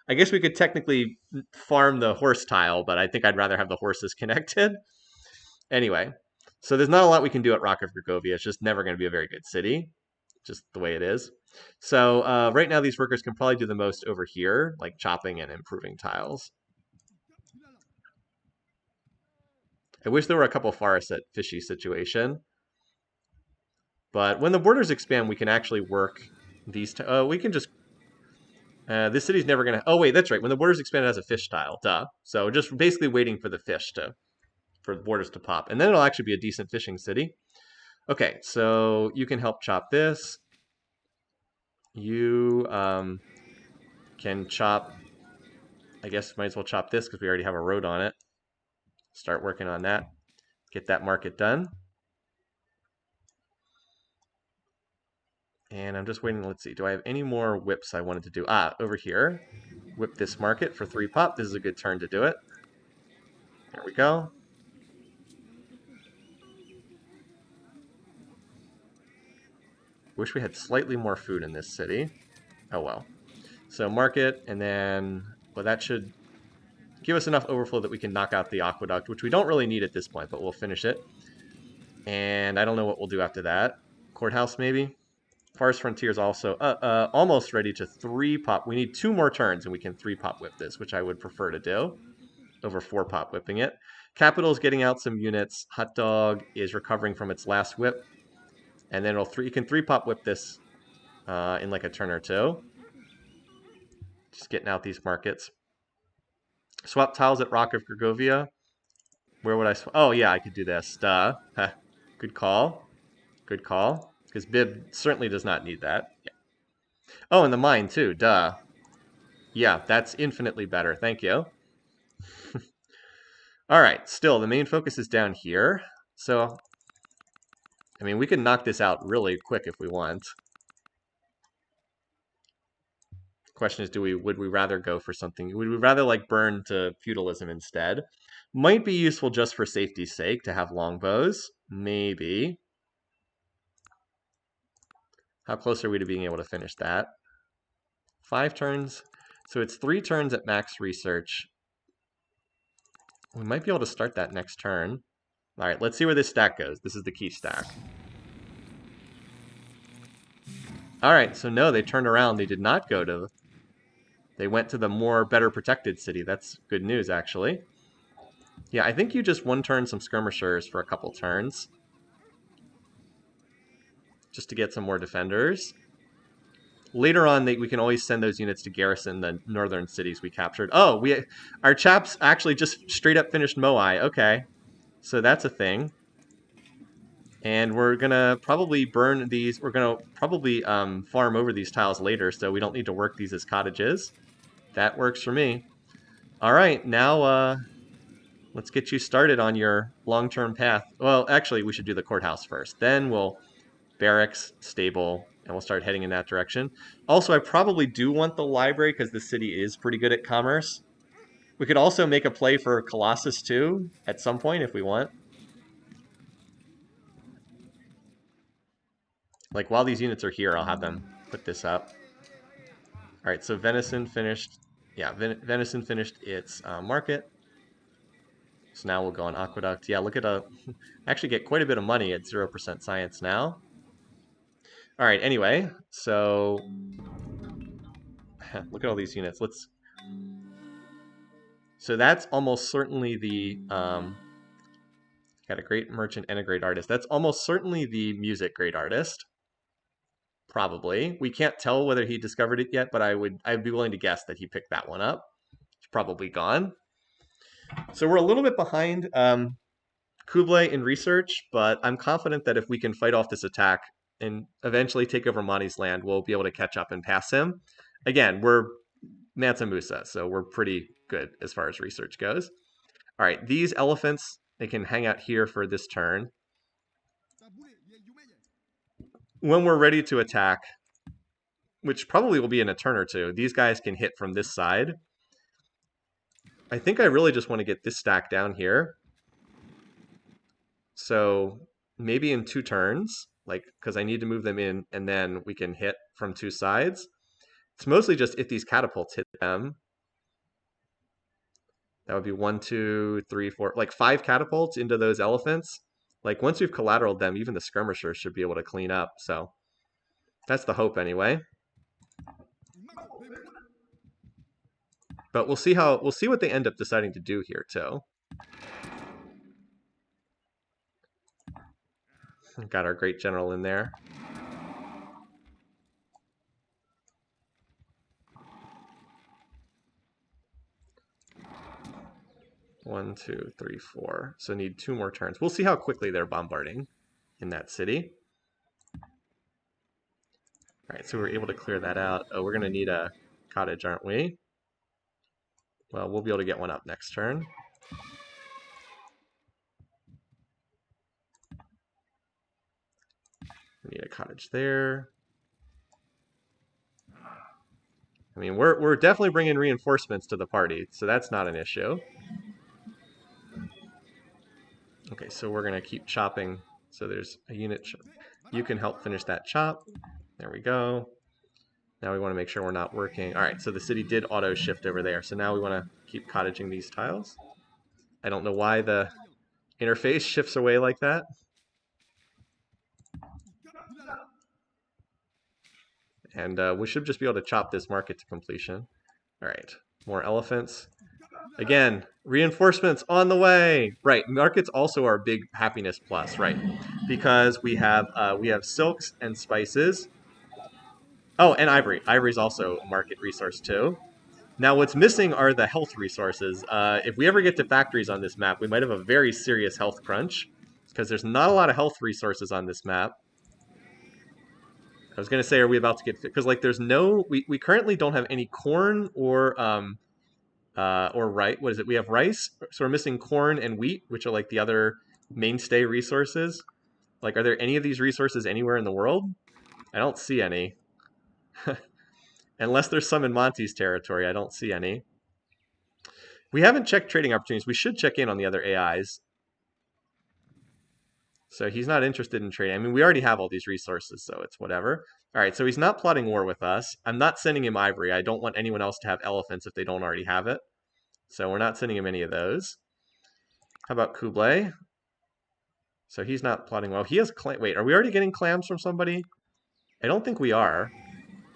I guess we could technically farm the horse tile, but I think I'd rather have the horses connected. Anyway, so there's not a lot we can do at Rock of Gergovia. It's just never going to be a very good city, just the way it is. So right now these workers can probably do the most over here, like chopping and improving tiles. I wish there were a couple forests at Fishy situation. But when the borders expand, we can actually work these... we can just... this city's never going to... Oh, wait, that's right. When the borders expand, it has a fish tile. Duh. So just basically waiting for the fish for the borders to pop. And then it'll actually be a decent fishing city. Okay, so you can help chop this. You can chop... I guess might as well chop this because we already have a road on it. Start working on that. Get that market done. And I'm just waiting. Let's see. Do I have any more whips I wanted to do? Over here. Whip this market for 3 pop. This is a good turn to do it. There we go. Wish we had slightly more food in this city. Oh well. So market, and then, well, that should give us enough overflow that we can knock out the aqueduct, which we don't really need at this point, but we'll finish it. And I don't know what we'll do after that. Courthouse, maybe? Forest Frontier is also almost ready to 3-pop. We need 2 more turns, and we can 3-pop whip this, which I would prefer to do over 4-pop whipping it. Capital is getting out some units. Hot Dog is recovering from its last whip. And then you can 3-pop whip this in like a turn or two. Just getting out these markets. Swap tiles at Rock of Gergovia. Where would I swap? Oh, yeah, I could do this. Duh. Huh. Good call. Good call. Because Bib certainly does not need that. Yeah. Oh, and the mine, too. Duh. Yeah, that's infinitely better. Thank you. All right, still, the main focus is down here. So, I mean, we can knock this out really quick if we want. Question is, would we rather go for something? Would we rather like burn to feudalism instead? Might be useful just for safety's sake to have longbows. Maybe. How close are we to being able to finish that? 5 turns. So it's 3 turns at max research. We might be able to start that next turn. All right, let's see where this stack goes. This is the key stack. All right, so no, they turned around. They did not go to... They went to the better protected city. That's good news, actually. Yeah, I think you just 1-turn some skirmishers for a couple turns. Just to get some more defenders. Later on, we can always send those units to garrison the northern cities we captured. Oh, our chaps actually just straight up finished Moai. Okay, so that's a thing. And we're going to probably burn these. We're going to probably farm over these tiles later, so we don't need to work these as cottages. That works for me. All right, now let's get you started on your long-term path. Well, actually, we should do the courthouse first. Then we'll barracks, stable, and we'll start heading in that direction. Also, I probably do want the library because the city is pretty good at commerce. We could also make a play for Colossus too at some point if we want. Like while these units are here, I'll have them put this up. All right, so Venison finished. Yeah, Venison finished its market. So now we'll go on Aqueduct. Yeah, look at actually get quite a bit of money at 0% science now. All right, anyway, so look at all these units. So that's almost certainly the got a great merchant and a great artist. That's almost certainly the music great artist. Probably. We can't tell whether he discovered it yet, but I'd be willing to guess that he picked that one up. It's probably gone. So we're a little bit behind Kublai in research, but I'm confident that if we can fight off this attack and eventually take over Monty's land, we'll be able to catch up and pass him. Again, we're Mansa Musa, so we're pretty good as far as research goes. All right, these elephants, they can hang out here for this turn. When we're ready to attack, which probably will be in a turn or two, these guys can hit from this side. I think I really just want to get this stack down here. So maybe in 2 turns, like, because I need to move them in, and then we can hit from 2 sides. It's mostly just if these catapults hit them. That would be 1, 2, 3, 4, like 5 catapults into those elephants. Like once we've collateraled them, even the skirmishers should be able to clean up. So that's the hope anyway. But we'll see what they end up deciding to do here too. Got our great general in there. One, 2, 3, 4. So need 2 more turns. We'll see how quickly they're bombarding in that city. All right, so we're able to clear that out. Oh, we're going to need a cottage, aren't we? Well, we'll be able to get one up next turn. We need a cottage there. I mean, we're definitely bringing reinforcements to the party, so that's not an issue. Okay, so we're going to keep chopping. So there's a unit. You can help finish that chop. There we go. Now we want to make sure we're not working. All right, so the city did auto shift over there. So now we want to keep cottaging these tiles. I don't know why the interface shifts away like that. And we should just be able to chop this market to completion. All right, more elephants. Again, reinforcements on the way. Right, markets also are a big happiness plus, right? Because we have silks and spices. Oh, and ivory. Ivory's also a market resource too. Now, what's missing are the health resources. If we ever get to factories on this map, we might have a very serious health crunch because there's not a lot of health resources on this map. I was gonna say, are we about to get because like there's no we currently don't have any corn or rice. What is it? We have rice, so we're missing corn and wheat, which are like the other mainstay resources. Like, are there any of these resources anywhere in the world? I don't see any. Unless there's some in Monty's territory, I don't see any. We haven't checked trading opportunities. We should check in on the other AIs. So he's not interested in trading. I mean, we already have all these resources, so it's whatever. All right, so he's not plotting war with us. I'm not sending him ivory. I don't want anyone else to have elephants if they don't already have it. So we're not sending him any of those. How about Kublai? So he's not plotting well. He has wait, are we already getting clams from somebody? I don't think we are.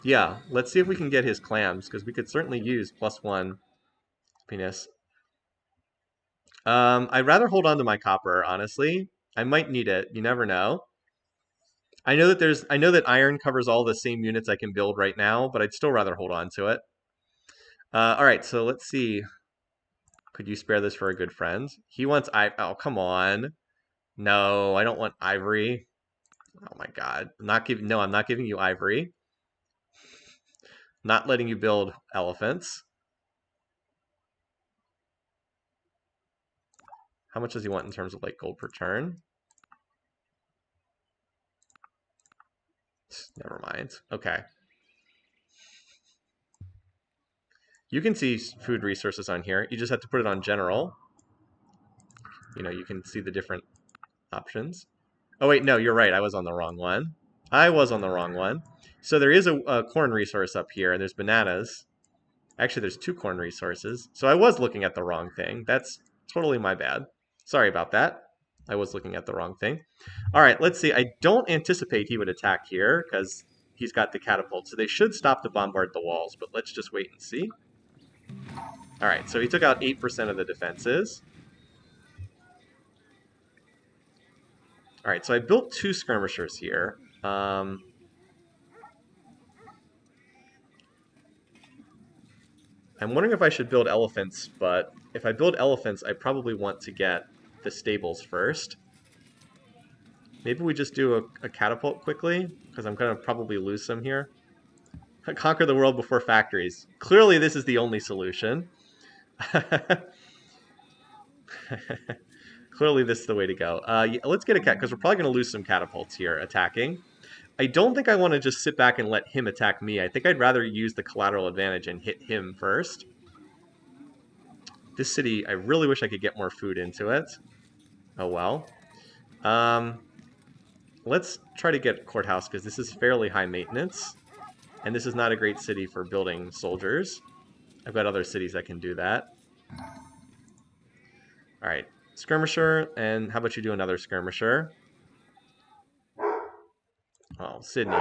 Yeah, let's see if we can get his clams, because we could certainly use +1 happiness. I'd rather hold on to my copper, honestly. I might need it. You never know. I know that iron covers all the same units I can build right now, but I'd still rather hold on to it. All right, so let's see. Could you spare this for a good friend? He wants oh, come on. No, I don't want ivory. Oh my god. I'm not giving you ivory. Not letting you build elephants. How much does he want in terms of like gold per turn? Never mind. Okay. You can see food resources on here. You just have to put it on general. You know, you can see the different options. Oh wait, no, you're right. I was on the wrong one. I was on the wrong one. So there is a corn resource up here, and there's bananas. Actually, there's 2 corn resources. So I was looking at the wrong thing. That's totally my bad. Sorry about that. I was looking at the wrong thing. All right, let's see. I don't anticipate he would attack here because he's got the catapult. So they should stop to bombard the walls, but let's just wait and see. All right, so he took out 8% of the defenses. All right, so I built 2 skirmishers here. I'm wondering if I should build elephants, but if I build elephants, I probably want to get the stables first. Maybe we just do a catapult quickly, because I'm going to probably lose some here. Conquer the world before factories. Clearly, this is the only solution. Clearly, this is the way to go. Yeah, let's get a cat, because we're probably going to lose some catapults here attacking. I don't think I want to just sit back and let him attack me. I think I'd rather use the collateral advantage and hit him first. This city, I really wish I could get more food into it. Oh well. Let's try to get courthouse, because this is fairly high maintenance. And this is not a great city for building soldiers. I've got other cities that can do that. All right, skirmisher, and how about you do another skirmisher? Oh, Sydney.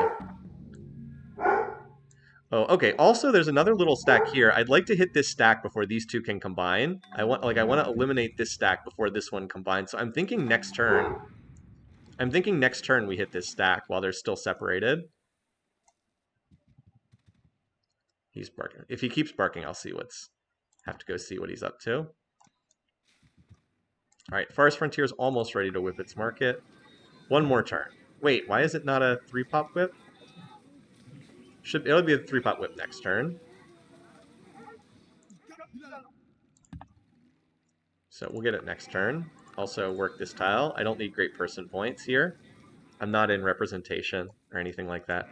Oh, okay. Also, there's another little stack here. I'd like to hit this stack before these two can combine. I want to eliminate this stack before this one combines. So I'm thinking next turn. I'm thinking next turn we hit this stack while they're still separated. He's barking. If he keeps barking, I'll see have to go see what he's up to. All right, Forest Frontier is almost ready to whip its market. One more turn. Wait, why is it not a 3-pop whip? It'll be a 3-pop whip next turn. So we'll get it next turn. Also work this tile. I don't need great person points here. I'm not in representation or anything like that.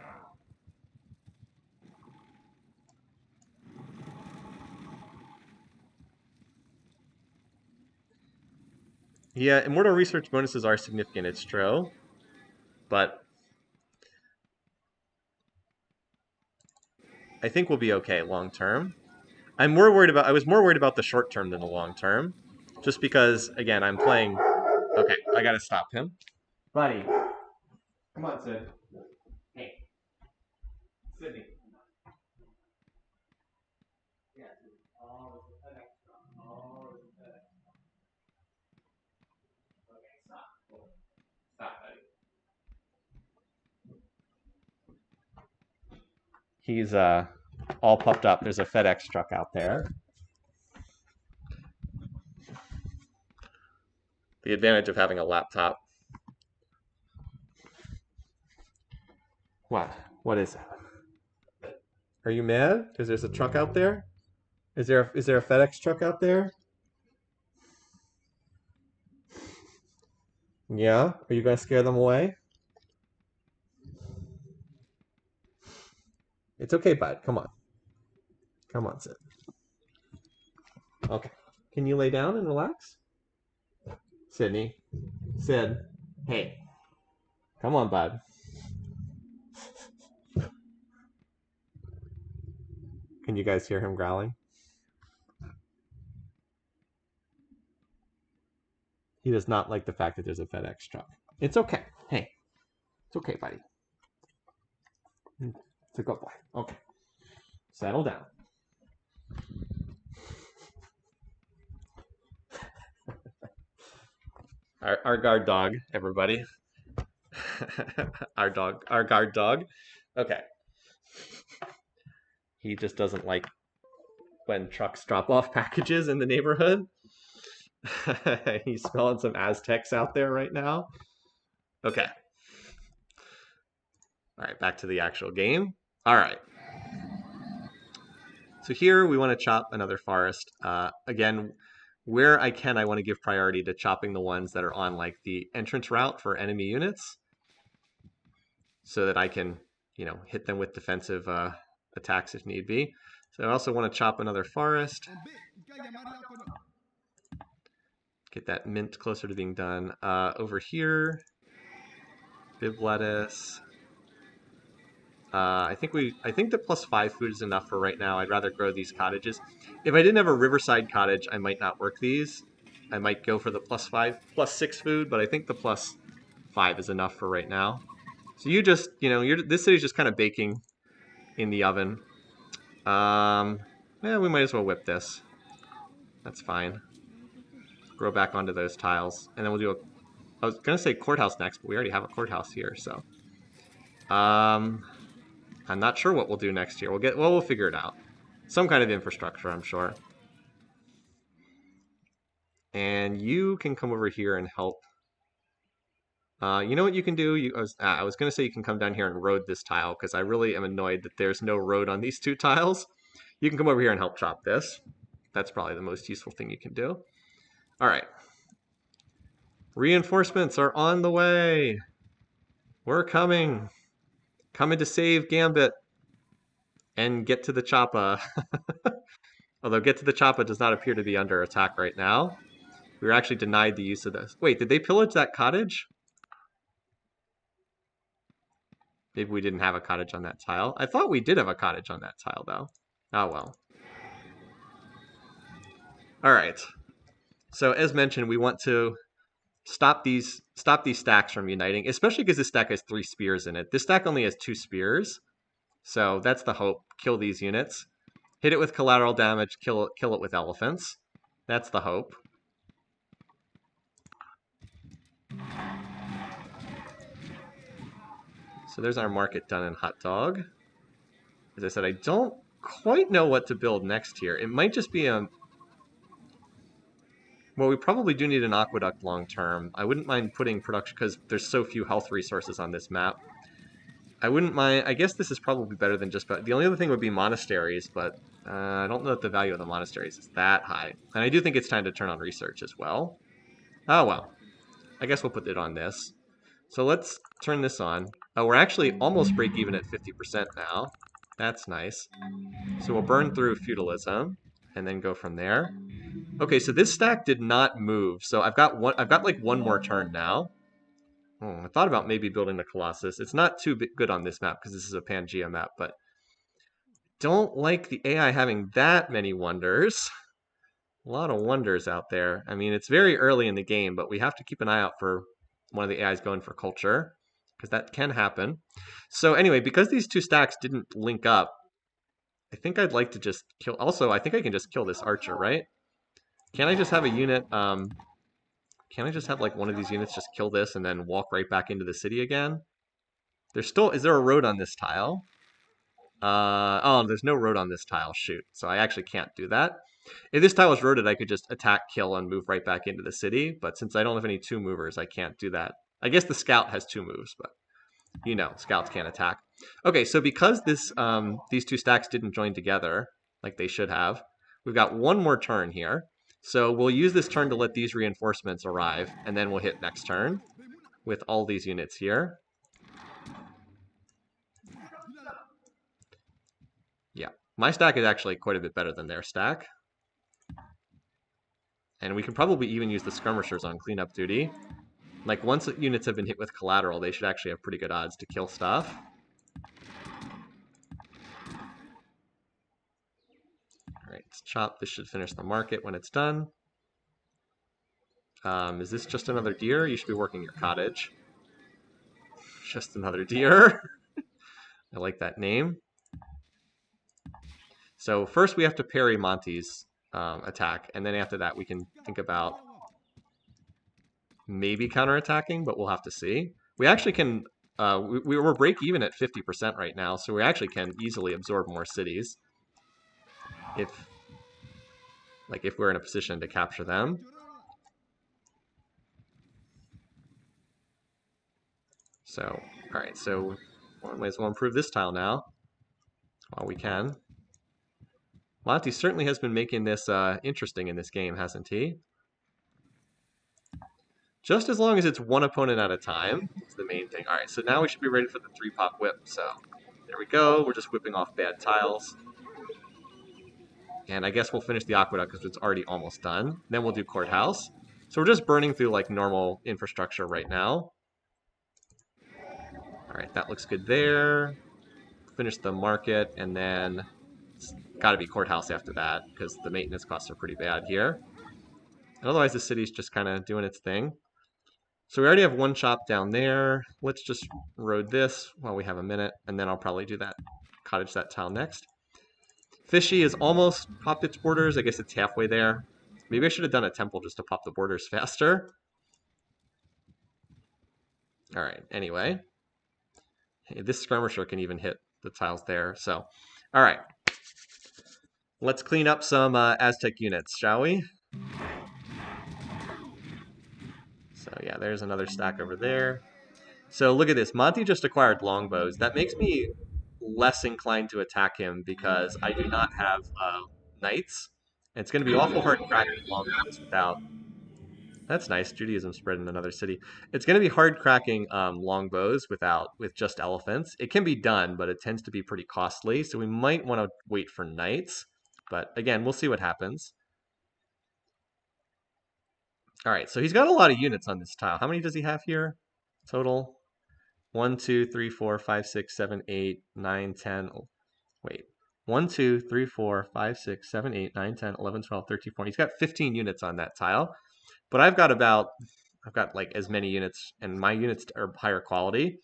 Yeah, immortal research bonuses are significant, it's true. But I think we'll be okay long term. I was more worried about the short term than the long term. Just because, again, I'm playing. Okay, I gotta stop him. Buddy. Come on, Sid. Hey. Sydney. He's all puffed up. There's a FedEx truck out there. The advantage of having a laptop. What? What is it? Are you mad? Because there's a truck out there? Is there a FedEx truck out there? Yeah? Are you gonna scare them away? It's okay, bud. Come on. Come on, Sid. Okay. Can you lay down and relax? Sydney. Sid. Hey. Come on, bud. Can you guys hear him growling? He does not like the fact that there's a FedEx truck. It's okay. Hey. It's okay, buddy. It's a good boy. Okay. Settle down. Our guard dog, everybody. Our guard dog. Okay. He just doesn't like when trucks drop off packages in the neighborhood. He's smelling some Aztecs out there right now. Okay. All right, back to the actual game. All right. So here we want to chop another forest. Again, where I can, I want to give priority to chopping the ones that are on like the entrance route for enemy units, so that I can, hit them with defensive attacks if need be. So I also want to chop another forest. Get that mint closer to being done. Over here, bib lettuce. I think the +5 food is enough for right now. I'd rather grow these cottages. If I didn't have a riverside cottage, I might not work these. I might go for the +6 food, but I think the +5 is enough for right now. So you just, this city's just kind of baking in the oven. Yeah, we might as well whip this. That's fine. Grow back onto those tiles, and then we'll do I was gonna say courthouse next, but we already have a courthouse here, so. I'm not sure what we'll do next year. We'll figure it out. Some kind of infrastructure, I'm sure. And you can come over here and help. You know what you can do? I was going to say you can come down here and road this tile, because I really am annoyed that there's no road on these 2 tiles. You can come over here and help chop this. That's probably the most useful thing you can do. All right. Reinforcements are on the way. We're coming. Coming to save Gambit and get to the choppa. Although get to the choppa does not appear to be under attack right now. We were actually denied the use of this. Wait, did they pillage that cottage? Maybe we didn't have a cottage on that tile. I thought we did have a cottage on that tile, though. Oh, well. All right. So as mentioned, we want to stop these stacks from uniting, especially because this stack has 3 spears in it. This stack only has 2 spears. So that's the hope. Kill these units. Hit it with collateral damage. Kill it with elephants. That's the hope. So there's our market done in hot dog. As I said, I don't quite know what to build next here. It might just be a... Well, we probably do need an aqueduct long term. I wouldn't mind putting production, because there's so few health resources on this map. I wouldn't mind... I guess this is probably better than just... The only other thing would be monasteries, but I don't know that the value of the monasteries is that high. And I do think it's time to turn on research as well. Oh, well. I guess we'll put it on this. So let's turn this on. We're actually almost break even at 50% now. That's nice. So we'll burn through feudalism and then go from there. Okay, so this stack did not move. So I've got like one more turn now. I thought about maybe building the Colossus. It's not too good on this map because this is a Pangea map, but don't like the AI having that many wonders. A lot of wonders out there. I mean, it's very early in the game, but we have to keep an eye out for one of the AIs going for culture, because that can happen. So anyway, because these 2 stacks didn't link up, I think I'd like to just kill... Also, I think I can just kill this archer, right? Can I just have a unit... Can I just have like one of these units just kill this and then walk right back into the city again? There's still... Is there a road on this tile? Oh, there's no road on this tile. Shoot. So I actually can't do that. If this tile was roaded, I could just attack, kill, and move right back into the city. But since I don't have any 2 movers, I can't do that. I guess the scout has 2 moves, but you know, scouts can't attack. Okay, so because these 2 stacks didn't join together like they should have, we've got 1 more turn here. So we'll use this turn to let these reinforcements arrive, and then we'll hit next turn with all these units here. Yeah, my stack is actually quite a bit better than their stack. And we can probably even use the skirmishers on cleanup duty. Like, once units have been hit with collateral, they should actually have pretty good odds to kill stuff. Alright, let's chop. This should finish the market when it's done. Is this just another deer? You should be working your cottage. Just another deer. I like that name. So first we have to parry Monty's attack, and then after that we can think about maybe counterattacking, but we'll have to see. We actually can, we're break even at 50% right now, so we actually can easily absorb more cities if we're in a position to capture them. So, all right, so we might as well improve this tile now while we can. Monty certainly has been making this interesting in this game, hasn't he? Just as long as it's 1 opponent at a time, is the main thing. All right, so now we should be ready for the 3-pop whip. So there we go. We're just whipping off bad tiles. And I guess we'll finish the aqueduct because it's already almost done. Then we'll do courthouse. So we're just burning through like normal infrastructure right now. All right, that looks good there. Finish the market, and then it's got to be courthouse after that because the maintenance costs are pretty bad here. Otherwise, the city's just kind of doing its thing. So we already have 1 shop down there. Let's just road this while we have a minute, and then I'll probably do that cottage that tile next. Fishy is almost popped its borders. I guess it's halfway there. Maybe I should have done a temple just to pop the borders faster. All right, anyway. Hey, this skirmisher can even hit the tiles there. So, all right. Let's clean up some Aztec units, shall we? So yeah, there's another stack over there. So look at this. Monty just acquired longbows. That makes me less inclined to attack him because I do not have knights. And it's going to be awful hard cracking longbows without... That's nice. Judaism spread in another city. It's going to be hard cracking longbows with just elephants. It can be done, but it tends to be pretty costly. So we might want to wait for knights. But again, we'll see what happens. All right, so he's got a lot of units on this tile. How many does he have here total? 1, 2, 3, 4, 5, 6, 7, 8, 9, 10. Wait. 1, 2, 3, 4, 5, 6, 7, 8, 9, 10, 11, 12, 13, 14. He's got 15 units on that tile. But I've got like as many units, and my units are higher quality.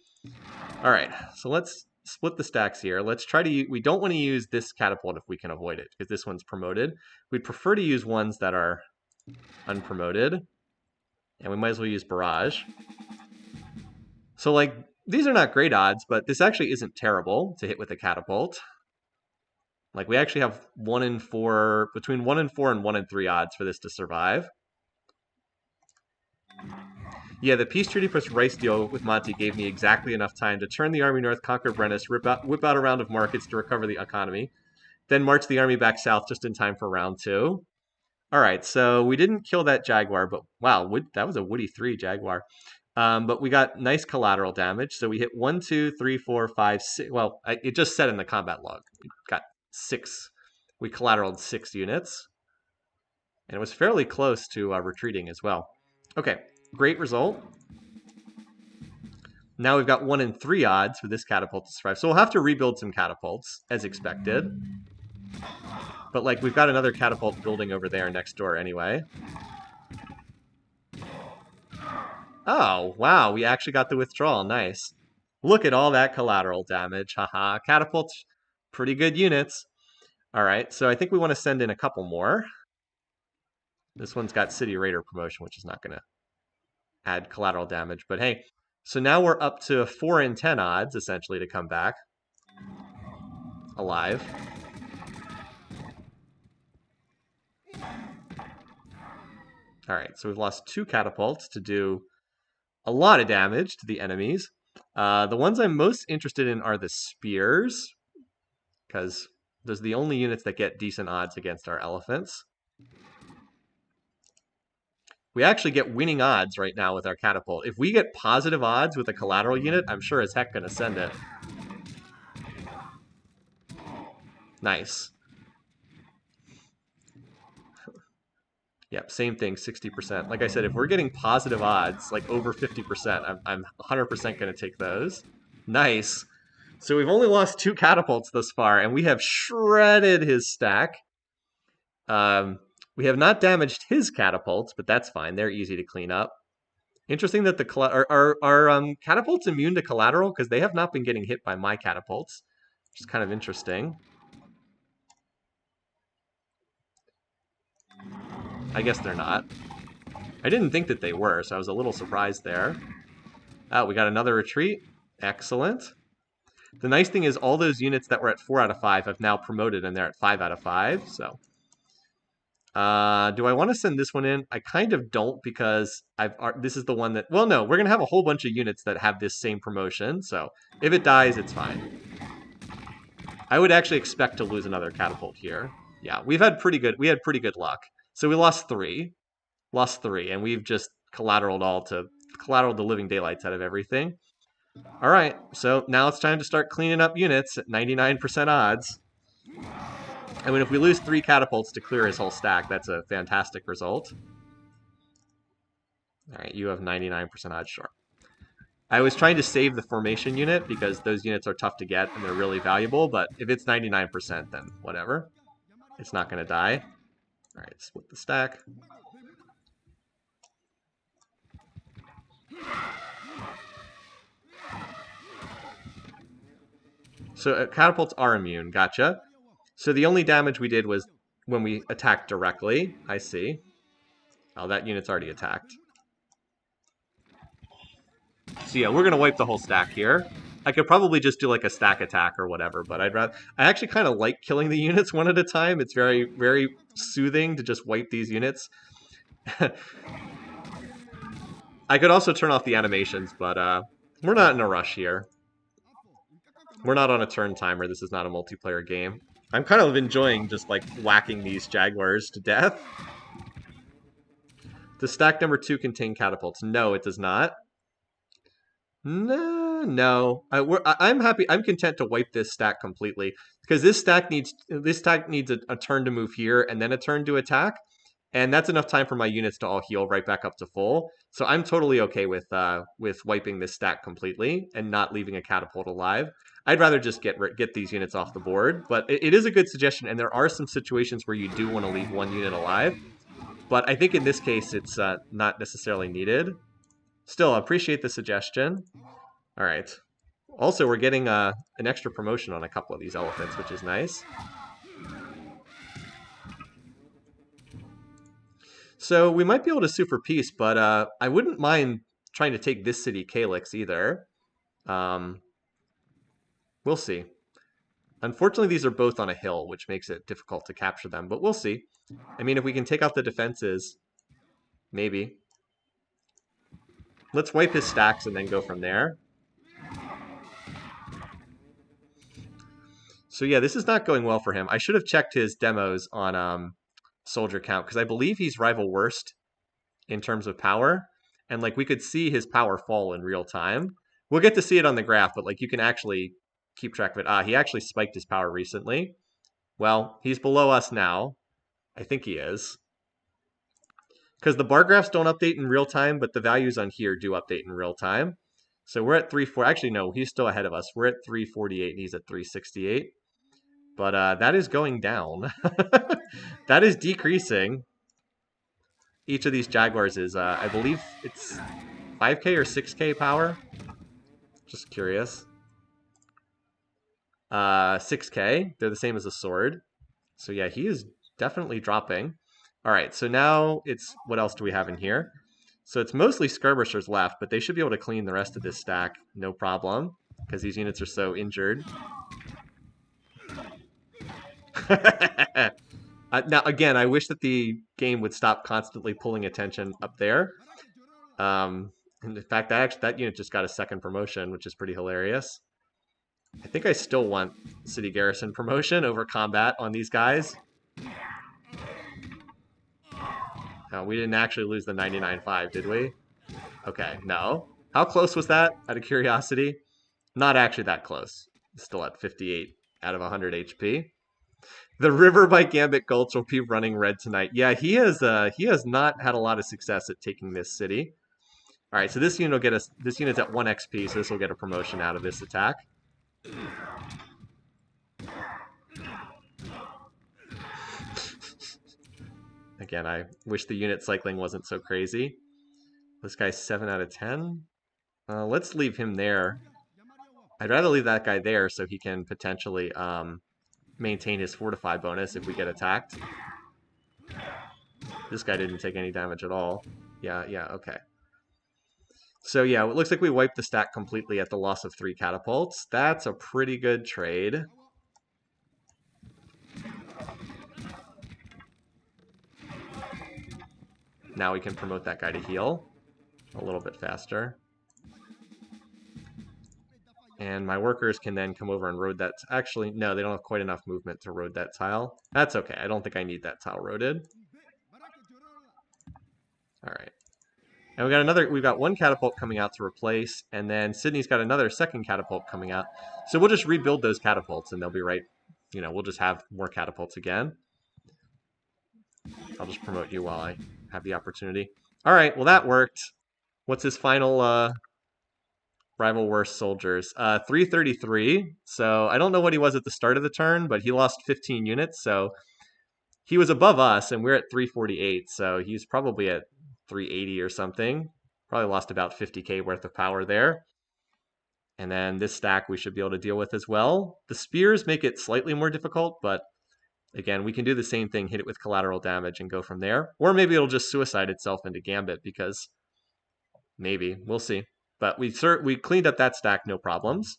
All right, so let's split the stacks here. Let's try to we don't want to use this catapult if we can avoid it, because this one's promoted. We'd prefer to use ones that are unpromoted. And we might as well use barrage. So like, these are not great odds, but this actually isn't terrible to hit with a catapult. Like, we actually have 1 in 4, between 1 in 4 and 1 in 3 odds for this to survive. Yeah, the peace treaty plus rice deal with Monty gave me exactly enough time to turn the army north, conquer Brennus, whip out a round of markets to recover the economy, then march the army back south just in time for round 2. All right, so we didn't kill that jaguar, but wow, that was a Woody 3 jaguar. But we got nice collateral damage. So we hit 1, 2, 3, 4, 5, 6. Well, it just said in the combat log. We got 6. We collateraled 6 units. And it was fairly close to retreating as well. Okay, great result. Now we've got 1 in 3 odds for this catapult to survive. So we'll have to rebuild some catapults, as expected. But like, we've got another catapult building over there next door anyway. Oh, wow, we actually got the withdrawal. Nice. Look at all that collateral damage. Haha, catapults, pretty good units. All right, so I think we want to send in a couple more. This one's got City Raider promotion, which is not going to add collateral damage. But hey, so now we're up to 4 in 10 odds, essentially, to come back. alive. Alright, so we've lost 2 catapults to do a lot of damage to the enemies. The ones I'm most interested in are the spears, because those are the only units that get decent odds against our elephants. We actually get winning odds right now with our catapult. If we get positive odds with a collateral unit, I'm sure as heck going to send it. Nice. Yep, same thing, 60%. Like I said, if we're getting positive odds, like over 50%, I'm 100% going to take those. Nice. So we've only lost 2 catapults thus far, and we have shredded his stack. We have not damaged his catapults, but that's fine. They're easy to clean up. Interesting that are catapults immune to collateral? Because they have not been getting hit by my catapults, which is kind of interesting. I guess they're not. I didn't think that they were, so I was a little surprised there. Oh, we got another retreat. Excellent. The nice thing is all those units that were at 4 out of 5 have now promoted, and they're at 5 out of 5, so... do I want to send this one in? I kind of don't, because this is the one that... Well, no, we're going to have a whole bunch of units that have this same promotion, so if it dies, it's fine. I would actually expect to lose another catapult here. Yeah, we had pretty good luck. So we lost 3. And we've just collateraled the living daylights out of everything. All right, so now it's time to start cleaning up units at 99% odds. I mean, if we lose 3 catapults to clear his whole stack, that's a fantastic result. All right, you have 99% odds, sure. I was trying to save the formation unit because those units are tough to get and they're really valuable, but if it's 99%, then whatever. It's not going to die. All right, split the stack. So catapults are immune, gotcha. So the only damage we did was when we attacked directly. I see. Oh, that unit's already attacked. So yeah, we're going to wipe the whole stack here. I could probably just do like a stack attack or whatever, but I actually kind of like killing the units one at a time. It's very, very soothing to just wipe these units. I could also turn off the animations, but we're not in a rush here. We're not on a turn timer. This is not a multiplayer game. I'm kind of enjoying just like whacking these jaguars to death. Does stack number 2 contain catapults? No, it does not. No. I'm happy. I'm content to wipe this stack completely because this stack needs a turn to move here and then a turn to attack, and that's enough time for my units to all heal right back up to full. So I'm totally okay with wiping this stack completely and not leaving a catapult alive. I'd rather just get these units off the board, but it is a good suggestion, and there are some situations where you do want to leave one unit alive, but I think in this case it's not necessarily needed. Still, I appreciate the suggestion. All right. Also, we're getting an extra promotion on a couple of these elephants, which is nice. So we might be able to sue for peace, but I wouldn't mind trying to take this city, Calyx, either. We'll see. Unfortunately, these are both on a hill, which makes it difficult to capture them, but we'll see. I mean, if we can take out the defenses, maybe. Let's wipe his stacks and then go from there. So yeah, this is not going well for him. I should have checked his demos on soldier count, because I believe he's rival worst in terms of power. And like we could see his power fall in real time. We'll get to see it on the graph, but like you can actually keep track of it. He actually spiked his power recently. Well, he's below us now. I think he is. Because the bar graphs don't update in real time, but the values on here do update in real time. So we're at 340. Actually, no, he's still ahead of us. We're at 348 and he's at 368. But that is going down. That is decreasing. Each of these Jaguars is, I believe it's 5K or 6K power. Just curious. 6K. They're the same as a sword. So yeah, he is definitely dropping. All right, so now it's, what else do we have in here? So it's mostly skirmishers left, but they should be able to clean the rest of this stack, no problem, because these units are so injured. Now, again, I wish that the game would stop constantly pulling attention up there. And in fact, that unit just got a second promotion, which is pretty hilarious. I think I still want City Garrison promotion over combat on these guys. We didn't actually lose the 99.5, did we? Okay, no. How close was that, out of curiosity? Not actually that close. Still at 58 out of 100 HP. The River by Gambit Gulch will be running red tonight. Yeah, he has not had a lot of success at taking this city. All right, so this unit will get us. This unit's at 1 XP, so this will get a promotion out of this attack. Again, I wish the unit cycling wasn't so crazy. This guy's 7 out of 10. Let's leave him there. I'd rather leave that guy there so he can potentially maintain his fortify bonus if we get attacked. This guy didn't take any damage at all. Yeah, okay. So yeah, it looks like we wiped the stack completely at the loss of 3 catapults. That's a pretty good trade. Now we can promote that guy to heal a little bit faster. And my workers can then come over and road that. Actually, no, they don't have quite enough movement to road that tile. That's okay. I don't think I need that tile roaded. All right. And we've got 1 catapult coming out to replace, and then Sydney's got another second catapult coming out. So we'll just rebuild those catapults, and they'll be right. We'll just have more catapults again. I'll just promote you while I have the opportunity. All right, well, that worked. What's his final rival worst soldiers? 333. So I don't know what he was at the start of the turn, but he lost 15 units. So he was above us, and we're at 348. So he's probably at 380 or something. Probably lost about 50k worth of power there. And then this stack we should be able to deal with as well. The spears make it slightly more difficult, but again, we can do the same thing, hit it with collateral damage and go from there. Or maybe it'll just suicide itself into Gambit because maybe, we'll see. But we cleaned up that stack, no problems.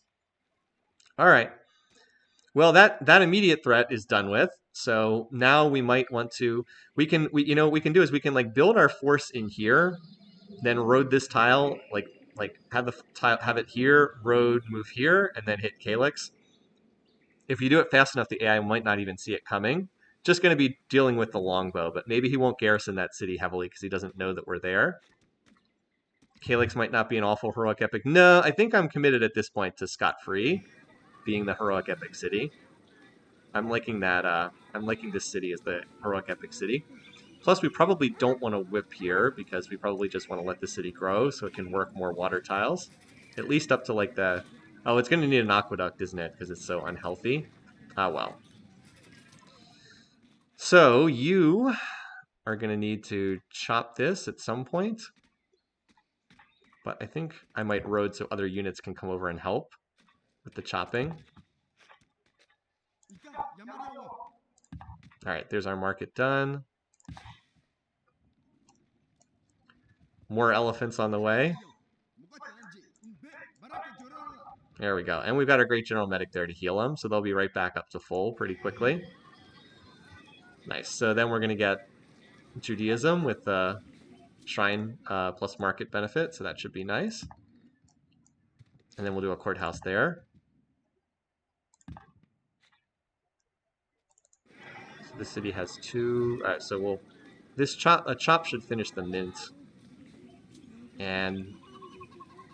All right. Well, that immediate threat is done with. So now we might want to, we can do is we can like build our force in here, then road this tile, like have the tile, have it here, road, move here, and then hit Calyx. If you do it fast enough, the AI might not even see it coming. Just going to be dealing with the longbow, but maybe he won't garrison that city heavily because he doesn't know that we're there. Calyx might not be an awful heroic epic. No, I think I'm committed at this point to scot-free being the heroic epic city. I'm liking that. I'm liking this city as the heroic epic city. Plus, we probably don't want to whip here because we probably just want to let the city grow so it can work more water tiles. At least up to like the... Oh, it's going to need an aqueduct, isn't it? Because it's so unhealthy. Ah, well. So, you are going to need to chop this at some point. But I think I might road so other units can come over and help with the chopping. All right, there's our market done. More elephants on the way. There we go. And we've got our great general medic there to heal them, so they'll be right back up to full pretty quickly. Nice. So then we're going to get Judaism with the shrine plus market benefit, so that should be nice. And then we'll do a courthouse there. So the city has 2. All right, so we'll... This chop should finish the mint. And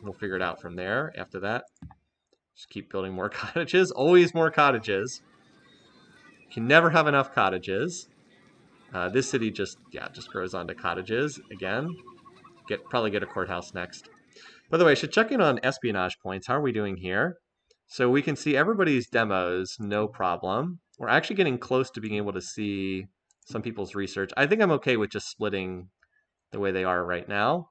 we'll figure it out from there after that. Just keep building more cottages. Always more cottages. Can never have enough cottages. This city just grows onto cottages again. Probably get a courthouse next. By the way, I should check in on espionage points. How are we doing here? So we can see everybody's demos, no problem. We're actually getting close to being able to see some people's research. I think I'm okay with just splitting the way they are right now.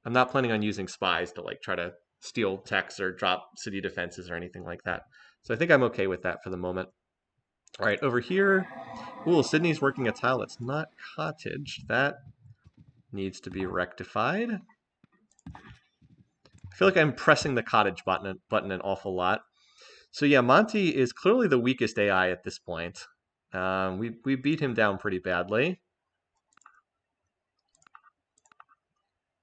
I'm not planning on using spies to like try to steal techs or drop city defenses or anything like that. So I think I'm okay with that for the moment. All right, over here, ooh, Sydney's working a tile that's not cottage. That needs to be rectified. I feel like I'm pressing the cottage button an awful lot. So yeah, Monty is clearly the weakest AI at this point. We beat him down pretty badly.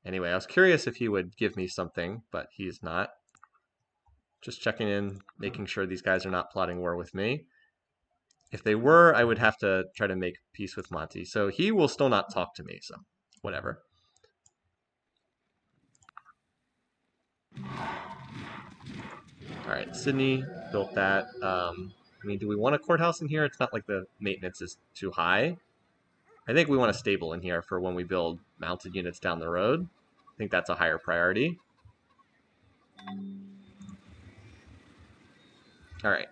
Anyway, I was curious if he would give me something, but he's not. Just checking in, making sure these guys are not plotting war with me. If they were, I would have to try to make peace with Monty. So he will still not talk to me, so whatever. All right, Sydney built that. I mean, do we want a courthouse in here? It's not like the maintenance is too high. I think we want a stable in here for when we build mounted units down the road. I think that's a higher priority. All right.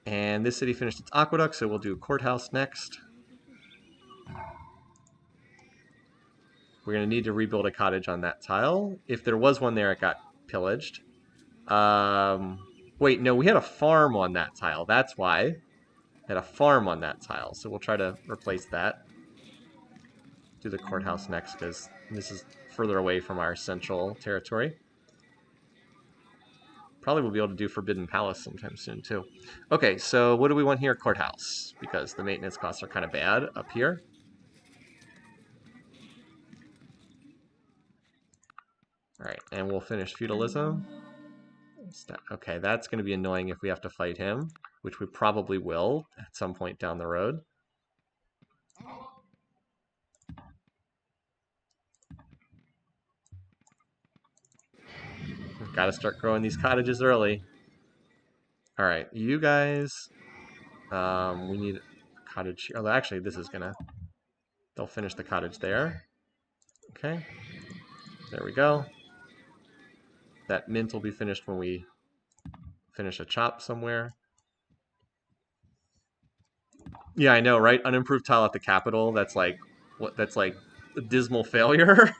And this city finished its aqueduct, so we'll do courthouse next. We're going to need to rebuild a cottage on that tile. If there was one there, it got pillaged. Wait, no, we had a farm on that tile. That's why. We had a farm on that tile, so we'll try to replace that. Do the courthouse next, because this is further away from our central territory. Probably we'll be able to do Forbidden Palace sometime soon, too. Okay, so what do we want here? Courthouse, because the maintenance costs are kind of bad up here. All right, and we'll finish feudalism. Okay, that's going to be annoying if we have to fight him, which we probably will at some point down the road. We've got to start growing these cottages early. All right, you guys, we need a cottage. Oh, actually, this is gonna. They'll finish the cottage there. Okay, there we go. That mint will be finished when we finish a chop somewhere. Yeah, I know, right? Unimproved tile at the capital. That's like what? That's like a dismal failure.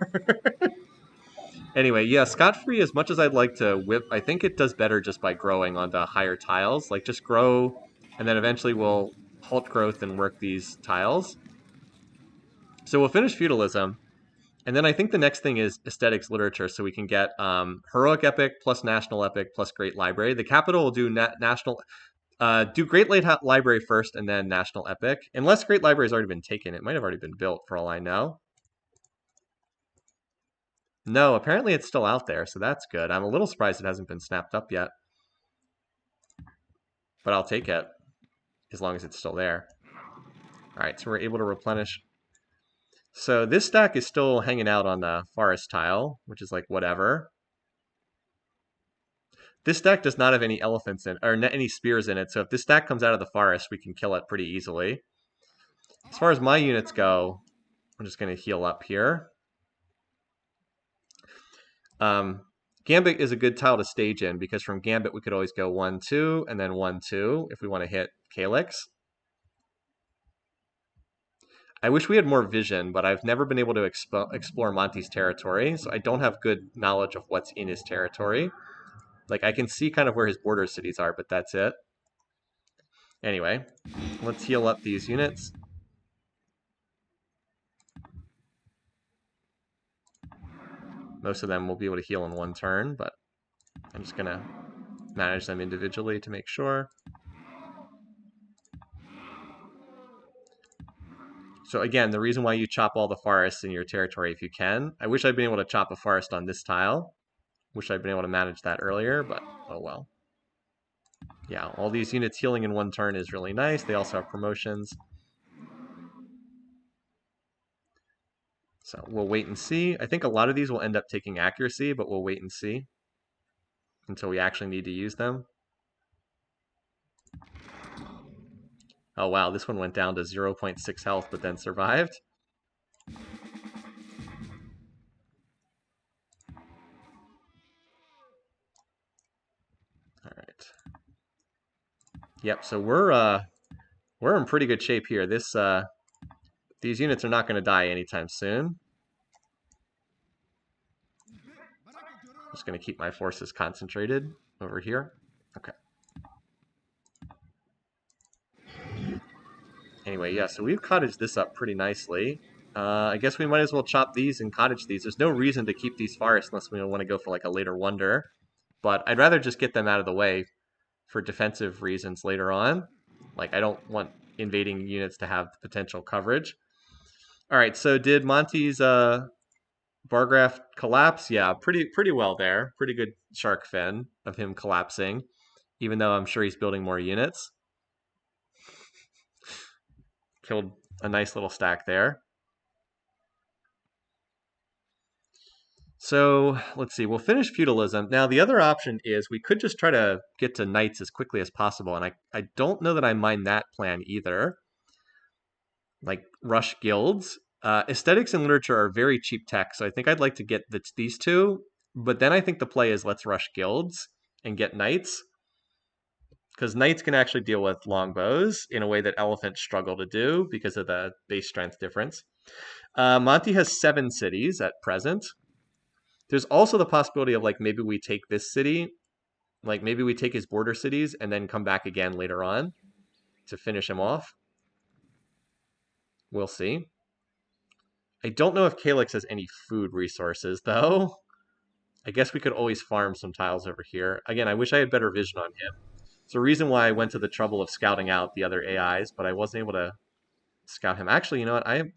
Anyway, yeah, scot-free, as much as I'd like to whip, I think it does better just by growing onto higher tiles. Like, just grow, and then eventually we'll halt growth and work these tiles. So we'll finish feudalism, and then I think the next thing is aesthetics literature, so we can get heroic epic plus national epic plus great library. The capital will do do great library first, and then national epic. Unless great library has already been taken, it might have already been built for all I know. No, apparently it's still out there, so that's good. I'm a little surprised it hasn't been snapped up yet. But I'll take it, as long as it's still there. Alright, so we're able to replenish. So this stack is still hanging out on the forest tile, which is like whatever. This stack does not have any elephants in, or any spears in it, so if this stack comes out of the forest, we can kill it pretty easily. As far as my units go, I'm just going to heal up here. Gambit is a good tile to stage in, because from Gambit we could always go 1-2, and then 1-2 if we want to hit Calyx. I wish we had more vision, but I've never been able to explore Monty's territory, so I don't have good knowledge of what's in his territory. Like, I can see kind of where his border cities are, but that's it. Anyway, let's heal up these units. Most of them will be able to heal in one turn, but I'm just going to manage them individually to make sure. So again, the reason why you chop all the forests in your territory if you can. I wish I'd been able to chop a forest on this tile. Wish I'd been able to manage that earlier, but oh well. Yeah, all these units healing in one turn is really nice. They also have promotions. So we'll wait and see. I think a lot of these will end up taking accuracy, but we'll wait and see until we actually need to use them. Oh wow, this one went down to 0.6 health, but then survived. All right. Yep. So we're in pretty good shape here. These units are not going to die anytime soon. Just going to keep my forces concentrated over here. Okay. Anyway, yeah, so we've cottaged this up pretty nicely. I guess we might as well chop these and cottage these. There's no reason to keep these forests unless we want to go for like a later wonder. But I'd rather just get them out of the way for defensive reasons later on. Like, I don't want invading units to have potential coverage. All right, so did Monty's bar graph collapse? Yeah, pretty well there. Pretty good shark fin of him collapsing, even though I'm sure he's building more units. Killed a nice little stack there. So let's see, we'll finish feudalism. Now, the other option is we could just try to get to knights as quickly as possible, and I don't know that I mind that plan either. Like rush guilds. Aesthetics and literature are very cheap tech, so I think I'd like to get these two, but then I think the play is let's rush guilds and get knights, because knights can actually deal with longbows in a way that elephants struggle to do because of the base strength difference. Monty has 7 cities at present. There's also the possibility of like maybe we take this city, like maybe we take his border cities and then come back again later on to finish him off. We'll see. I don't know if Calyx has any food resources though. I guess we could always farm some tiles over here. Again, I wish I had better vision on him. It's the reason why I went to the trouble of scouting out the other AIs, but I wasn't able to scout him. Actually, you know what? I am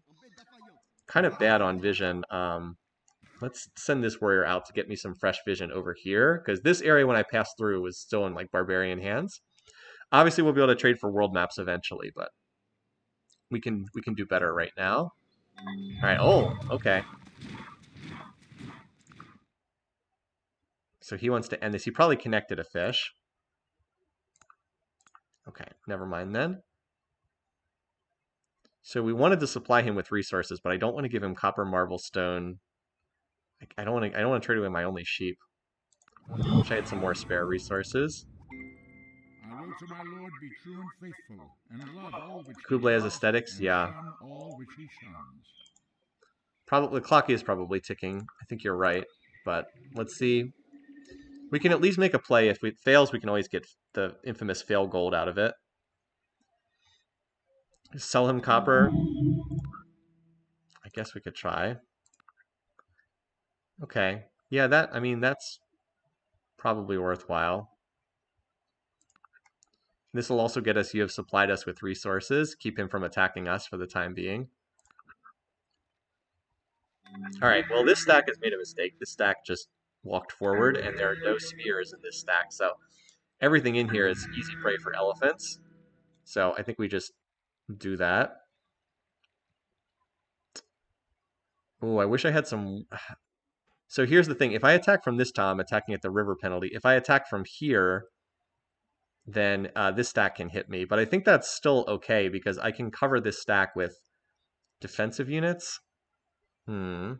kind of bad on vision. Let's send this warrior out to get me some fresh vision over here, because this area when I passed through was still in like barbarian hands. Obviously, we'll be able to trade for world maps eventually, but we can do better right now. All right. Oh, okay. So he wants to end this. He probably connected a fish. Okay, never mind then. So we wanted to supply him with resources, but I don't want to give him copper, marble, stone. I don't want to trade away my only sheep. Wish I had some more spare resources. I will to my lord be true and faithful, and love all which Kublai he has loves, aesthetics, and yeah. shun all which he shuns. Probably the clock is probably ticking. I think you're right, but let's see. We can at least make a play. If it fails, we can always get the infamous fail gold out of it. Sell him copper. I guess we could try. Okay. Yeah, that's probably worthwhile. This will also get us, you have supplied us with resources, keep him from attacking us for the time being. All right, well, this stack has made a mistake. This stack just walked forward, and there are no spears in this stack, so everything in here is easy prey for elephants. So I think we just do that. Oh, I wish I had some... So here's the thing. If I attack from this tile, I'm attacking at the river penalty. If I attack from here, then this stack can hit me. But I think that's still okay because I can cover this stack with defensive units. I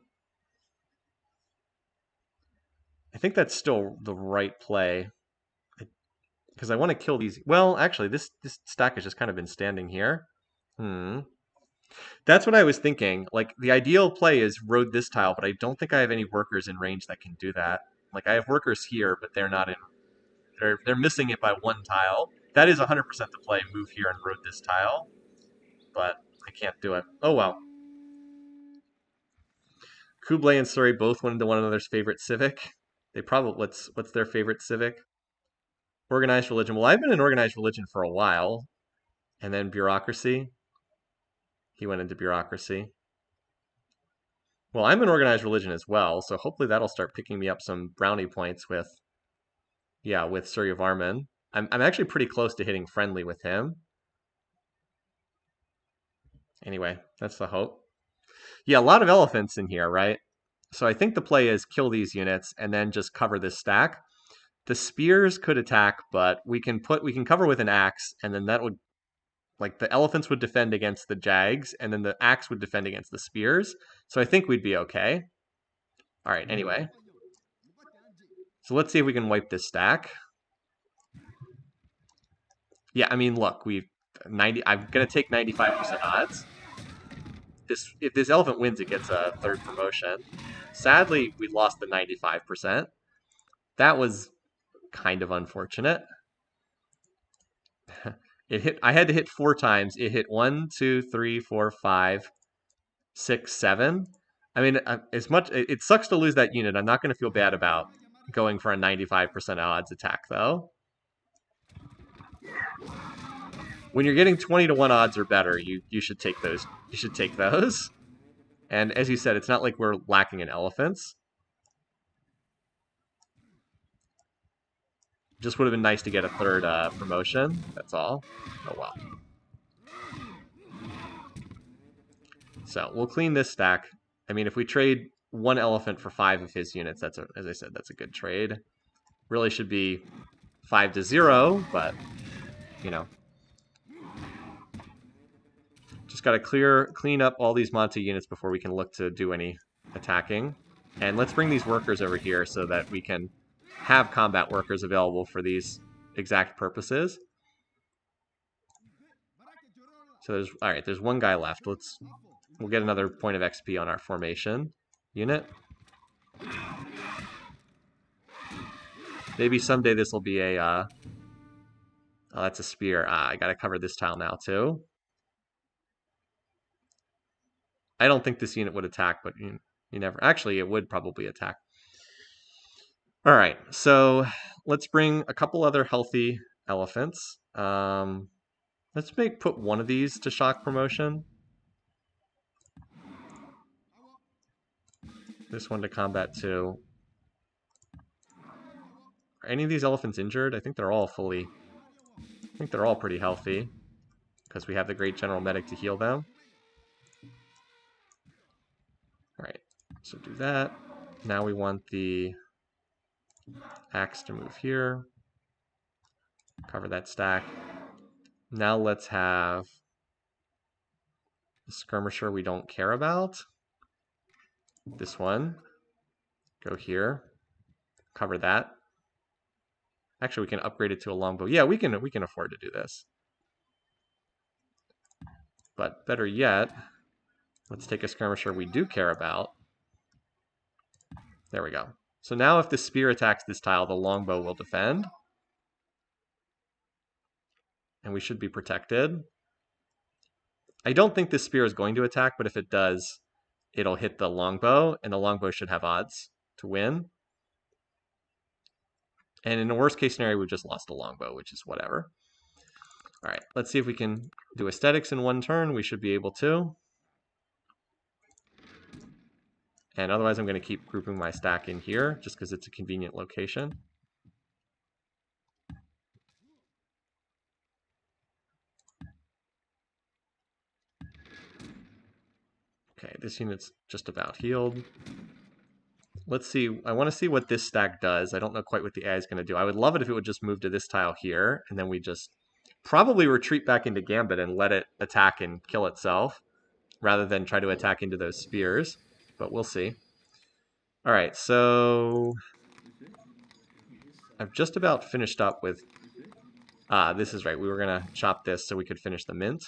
think that's still the right play. Because I want to kill these... Well, actually, this stack has just kind of been standing here. That's what I was thinking. Like, the ideal play is road this tile, but I don't think I have any workers in range that can do that. Like, I have workers here, but they're not in... They're missing it by 1 tile. That is 100% the play, move here and road this tile. But I can't do it. Oh, well. Kublai and Surrey both went into one another's favorite civic. They probably... What's their favorite civic? Organized religion. Well, I've been in organized religion for a while. And then bureaucracy. He went into bureaucracy. Well, I'm in organized religion as well, so hopefully that'll start picking me up some brownie points with, yeah, with Suryavarman. I'm actually pretty close to hitting friendly with him. Anyway, that's the hope. Yeah, a lot of elephants in here, right? So I think the play is kill these units and then just cover this stack. The spears could attack, but we can cover with an axe, and then that would, like, the elephants would defend against the jags, and then the axe would defend against the spears. So I think we'd be okay. All right, anyway. So let's see if we can wipe this stack. Yeah, I mean, look, I'm going to take 95% odds. If this elephant wins, it gets a 3rd promotion. Sadly, we lost the 95%. That was kind of unfortunate. I had to hit 4 times. It hit 1, 2, 3, 4, 5, 6, 7. I mean, it sucks to lose that unit. I'm not going to feel bad about going for a 95% odds attack, though. when you're getting 20 to 1 odds or better, you should take those. You should take those. And as you said, it's not like we're lacking in elephants. Just would have been nice to get a third promotion. That's all. Oh well. So we'll clean this stack. I mean, if we trade 1 elephant for 5 of his units, that's as I said, that's a good trade. Really should be 5 to 0, but you know, just got to clean up all these Monty units before we can look to do any attacking. And let's bring these workers over here so that we can have combat workers available for these exact purposes. So there's all right. There's 1 guy left. We'll get another point of XP on our formation unit. Maybe someday this will be a. Oh, that's a spear. I gotta cover this tile now too. I don't think this unit would attack, but you never. Actually, it would probably attack. All right, so let's bring a couple other healthy elephants. Let's put 1 of these to shock promotion. This one to combat 2. Are any of these elephants injured? I think they're all pretty healthy because we have the great general medic to heal them. All right, so do that. Now we want the axe to move here. Cover that stack. Now let's have the skirmisher we don't care about. This one. Go here. Cover that. Actually, we can upgrade it to a longbow. Yeah, we can afford to do this. But better yet, let's take a skirmisher we do care about. There we go. So now if the spear attacks this tile, the longbow will defend. And we should be protected. I don't think this spear is going to attack, but if it does, it'll hit the longbow, and the longbow should have odds to win. And in the worst case scenario, we've just lost a longbow, which is whatever. All right, let's see if we can do aesthetics in 1 turn. We should be able to. And otherwise, I'm going to keep grouping my stack in here just because it's a convenient location. Okay, this unit's just about healed. Let's see. I want to see what this stack does. I don't know quite what the AI is going to do. I would love it if it would just move to this tile here, and then we just probably retreat back into Gambit and let it attack and kill itself, rather than try to attack into those spears. But we'll see. All right, so I've just about finished up with... this is right. We were going to chop this so we could finish the mint.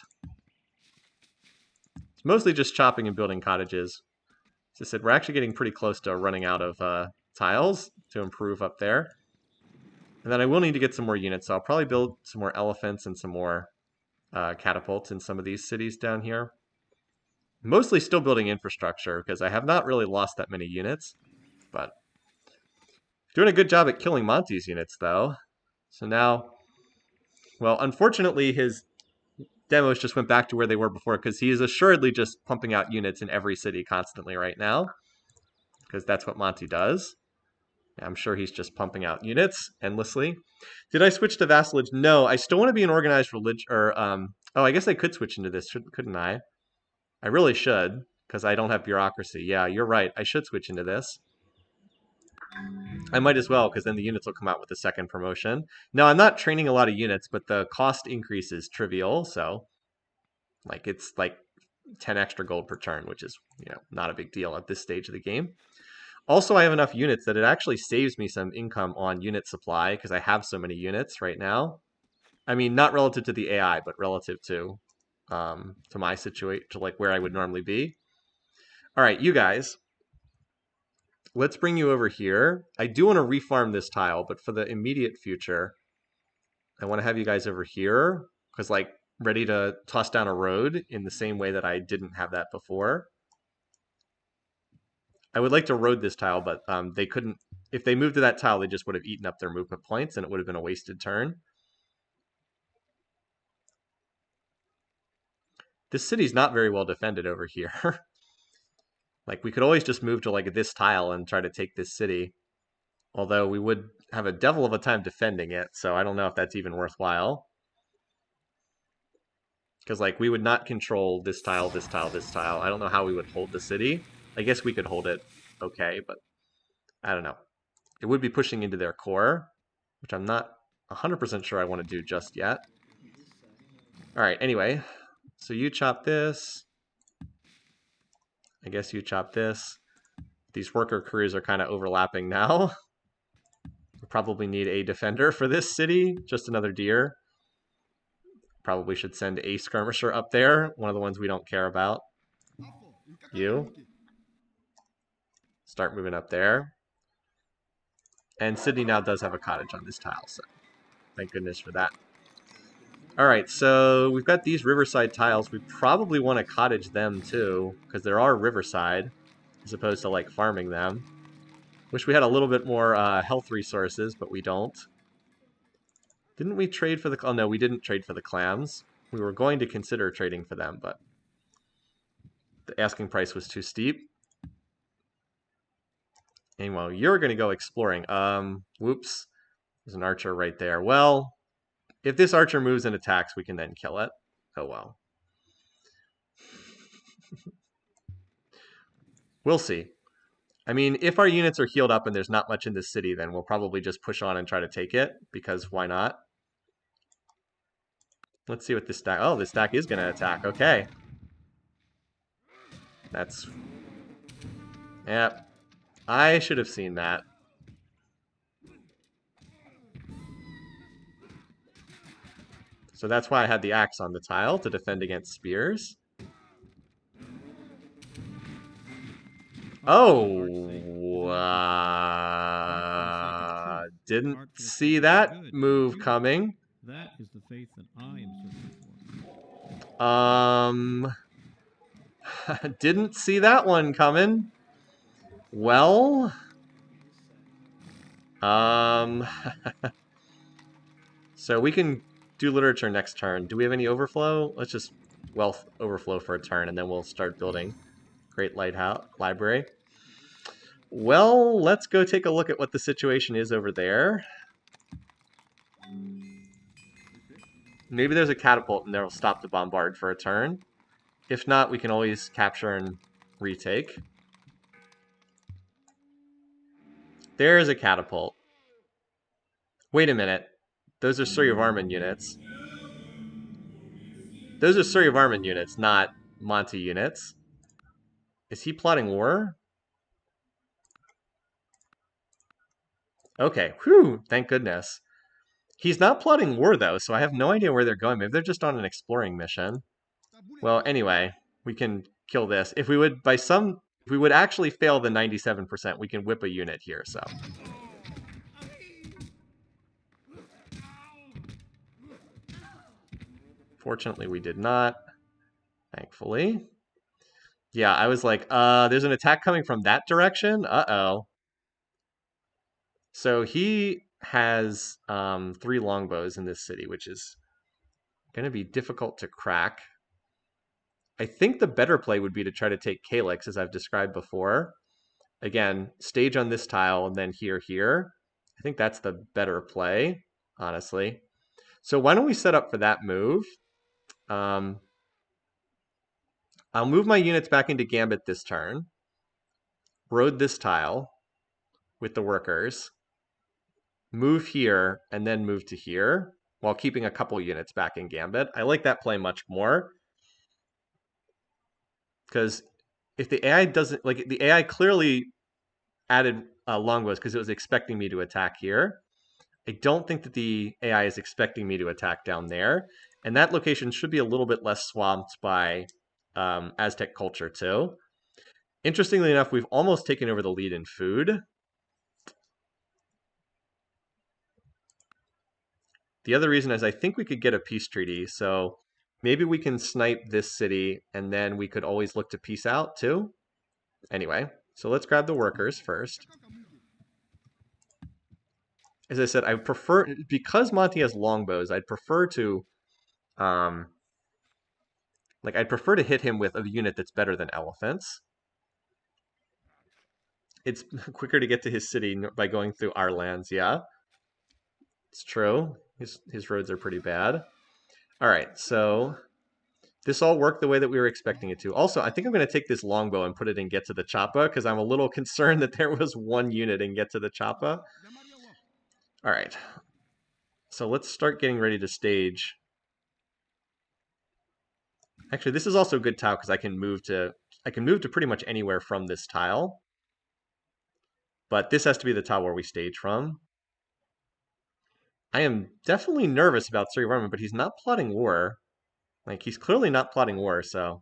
It's mostly just chopping and building cottages. As I said, we're actually getting pretty close to running out of tiles to improve up there. And then I will need to get some more units, so I'll probably build some more elephants and some more catapults in some of these cities down here. Mostly still building infrastructure, because I have not really lost that many units. But doing a good job at killing Monty's units, though. So now, well, unfortunately, his demos just went back to where they were before, because he is assuredly just pumping out units in every city constantly right now, because that's what Monty does. I'm sure he's just pumping out units endlessly. Did I switch to vassalage? No, I still want to be an organized religion, or oh, I guess I could switch into this, couldn't I? I really should, because I don't have bureaucracy. Yeah, you're right. I should switch into this. I might as well, because then the units will come out with the 2nd promotion. Now, I'm not training a lot of units, but the cost increase is trivial, so like it's like 10 extra gold per turn, which is, not a big deal at this stage of the game. Also, I have enough units that it actually saves me some income on unit supply, because I have so many units right now. I mean, not relative to the AI, but relative to my situation, to like where I would normally be. All right, you guys. Let's bring you over here. I do want to refarm this tile, but for the immediate future, I want to have you guys over here, because like ready to toss down a road in the same way that I didn't have that before. I would like to road this tile, but they couldn't. If they moved to that tile, they just would have eaten up their movement points, and it would have been a wasted turn. This city's not very well defended over here. Like, we could always just move to, like, this tile and try to take this city. Although we would have a devil of a time defending it, so I don't know if that's even worthwhile. Because, like, we would not control this tile, this tile, this tile. I don't know how we would hold the city. I guess we could hold it okay, but I don't know. It would be pushing into their core, which I'm not 100% sure I want to do just yet. All right, anyway, so you chop this. I guess you chop this. These worker crews are kind of overlapping now. We probably need a defender for this city. Just another deer. Probably should send a skirmisher up there. One of the ones we don't care about. You. Start moving up there. And Sydney now does have a cottage on this tile, so thank goodness for that. All right, so we've got these riverside tiles. We probably want to cottage them too, because there are riverside, as opposed to like farming them. Wish we had a little bit more health resources, but we don't. Didn't we trade for the... Oh, no, we didn't trade for the clams. We were going to consider trading for them, but the asking price was too steep. Anyway, you're going to go exploring. Whoops. There's an archer right there. Well, if this archer moves and attacks, we can then kill it. Oh, well. We'll see. I mean, if our units are healed up and there's not much in this city, then we'll probably just push on and try to take it, because why not? Let's see what this stack... Oh, this stack is going to attack. Okay. That's... Yep. I should have seen that. So that's why I had the axe on the tile, to defend against spears. Oh! Didn't see that move coming. That is the faith that I am searching for. Didn't see that one coming. Well, so we can do literature next turn. Do we have any overflow? Let's just wealth overflow for a turn, and then we'll start building Great Lighthouse Library. Well, let's go take a look at what the situation is over there. Maybe there's a catapult and that'll stop the bombard for a turn. If not, we can always capture and retake. There's a catapult. Wait a minute. Those are Suryavarman units. Those are Suryavarman units, not Monty units. Is he plotting war? Okay, whew, thank goodness. He's not plotting war, though, so I have no idea where they're going. Maybe they're just on an exploring mission. Well, anyway, we can kill this. If we would, if we would actually fail the 97%, we can whip a unit here, so. Fortunately, we did not, thankfully. Yeah, I was like, there's an attack coming from that direction? Uh-oh. So he has 3 longbows in this city, which is going to be difficult to crack. I think the better play would be to try to take Calyx, as I've described before. Again, stage on this tile and then here. I think that's the better play, honestly. So why don't we set up for that move? I'll move my units back into Gambit this turn. Road this tile with the workers. Move here, and then move to here, while keeping a couple units back in Gambit. I like that play much more. Because if the AI doesn't... Like, the AI clearly added longbows because it was expecting me to attack here. I don't think that the AI is expecting me to attack down there. And that location should be a little bit less swamped by Aztec culture, too. Interestingly enough, we've almost taken over the lead in food. The other reason is I think we could get a peace treaty, so maybe we can snipe this city, and then we could always look to peace out, too. Anyway, so let's grab the workers first. As I said, I prefer, because Monty has longbows, I'd prefer to Like, I'd prefer to hit him with a unit that's better than elephants. It's quicker to get to his city by going through our lands, yeah. It's true. His roads are pretty bad. All right, so this all worked the way that we were expecting it to. Also, I think I'm going to take this longbow and put it in Get to the Choppa, because I'm a little concerned that there was one unit in Get to the Choppa. All right. So let's start getting ready to stage. Actually, this is also a good tile because I can move to pretty much anywhere from this tile. But this has to be the tile where we stage from. I am definitely nervous about Surrey Varman, but he's not plotting war. Like, he's clearly not plotting war, so.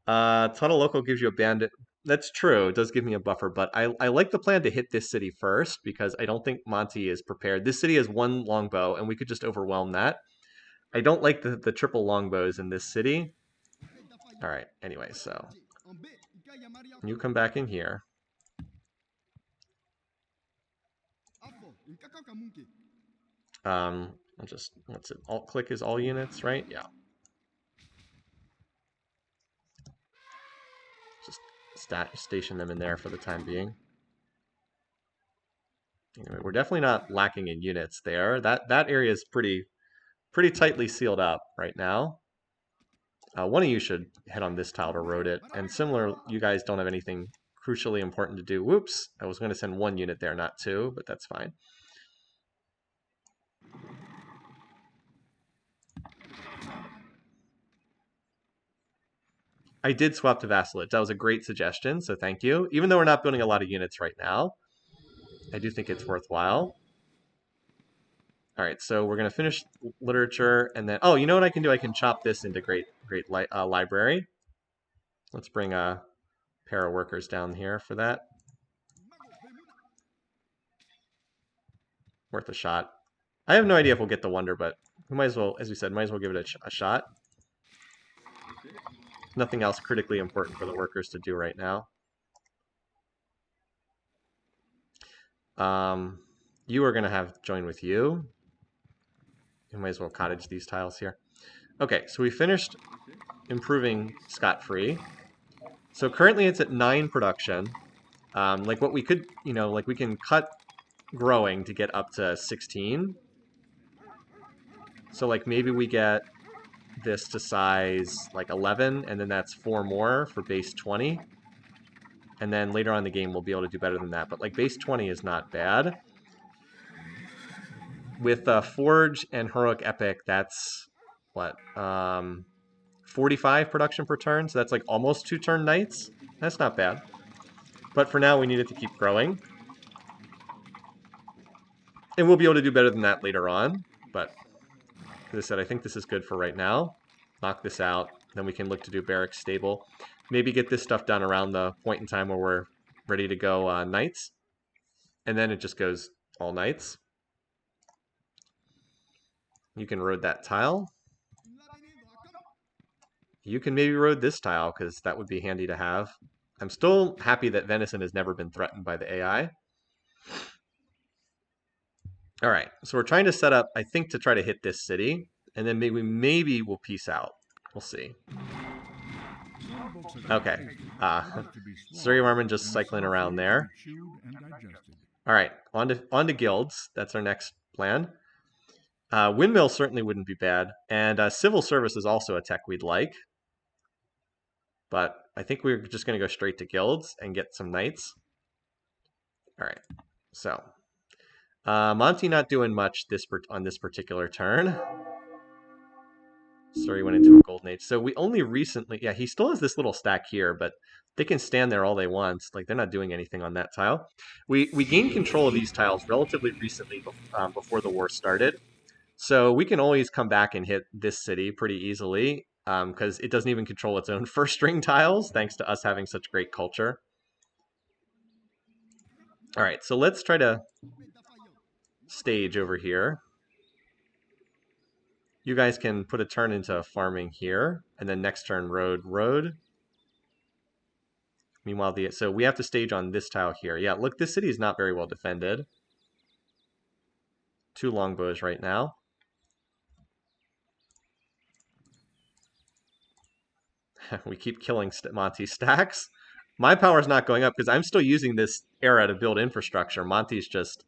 Tunnel Local gives you a bandit. That's true, it does give me a buffer, but I like the plan to hit this city first because I don't think Monty is prepared. This city has one longbow, and we could just overwhelm that. I don't like the triple longbows in this city. All right, anyway, so you come back in here. I'll just, what's it? Alt click is all units, right? Yeah. Just station them in there for the time being. Anyway, we're definitely not lacking in units there. That area is pretty tightly sealed up right now. One of you should head on this tile to road it. And similar, you guys don't have anything crucially important to do. Whoops, I was going to send one unit there, not two, but that's fine. I did swap to vassalage. That was a great suggestion, so thank you. Even though we're not building a lot of units right now, I do think it's worthwhile. All right, so we're going to finish literature, and then, oh, you know what I can do? I can chop this into great library. Let's bring a pair of workers down here for that. Worth a shot. I have no idea if we'll get the wonder, but we might as well, as we said, might as well give it a shot. Nothing else critically important for the workers to do right now. You are going to have join with you. You might as well cottage these tiles here. Okay, so we finished improving scot-free. So currently it's at 9 production. Like what we could, you know, like we can cut growing to get up to 16. So like maybe we get this to size like 11, and then that's 4 more for base 20. And then later on in the game we'll be able to do better than that. But like base 20 is not bad. With Forge and Heroic Epic, that's what? 45 production per turn, so that's like almost 2 turn knights. That's not bad. But for now, we need it to keep growing. And we'll be able to do better than that later on. But as I said, I think this is good for right now. Knock this out. Then we can look to do barracks stable. Maybe get this stuff done around the point in time where we're ready to go knights. And then it just goes all knights. You can road that tile. You can maybe road this tile, because that would be handy to have. I'm still happy that Venison has never been threatened by the AI. All right, so we're trying to set up, I think, to try to hit this city, and then maybe we'll peace out. We'll see. Okay. Surrey Warman just cycling around there. All right, on to guilds. That's our next plan. Windmill certainly wouldn't be bad, and civil service is also a tech we'd like. But I think we're just going to go straight to guilds and get some knights. All right, so Monty not doing much on this particular turn. Sorry, went into a golden age. So we only recently, yeah, he still has this little stack here, but they can stand there all they want. Like, they're not doing anything on that tile. We gained control of these tiles relatively recently before the war started. So we can always come back and hit this city pretty easily, because it doesn't even control its own first string tiles, thanks to us having such great culture. All right, so let's try to stage over here. You guys can put a turn into farming here, and then next turn road. Meanwhile, so we have to stage on this tile here. Yeah, look, this city is not very well defended. 2 longbows right now. We keep killing Monty's stacks. My power's not going up because I'm still using this era to build infrastructure. Monty's just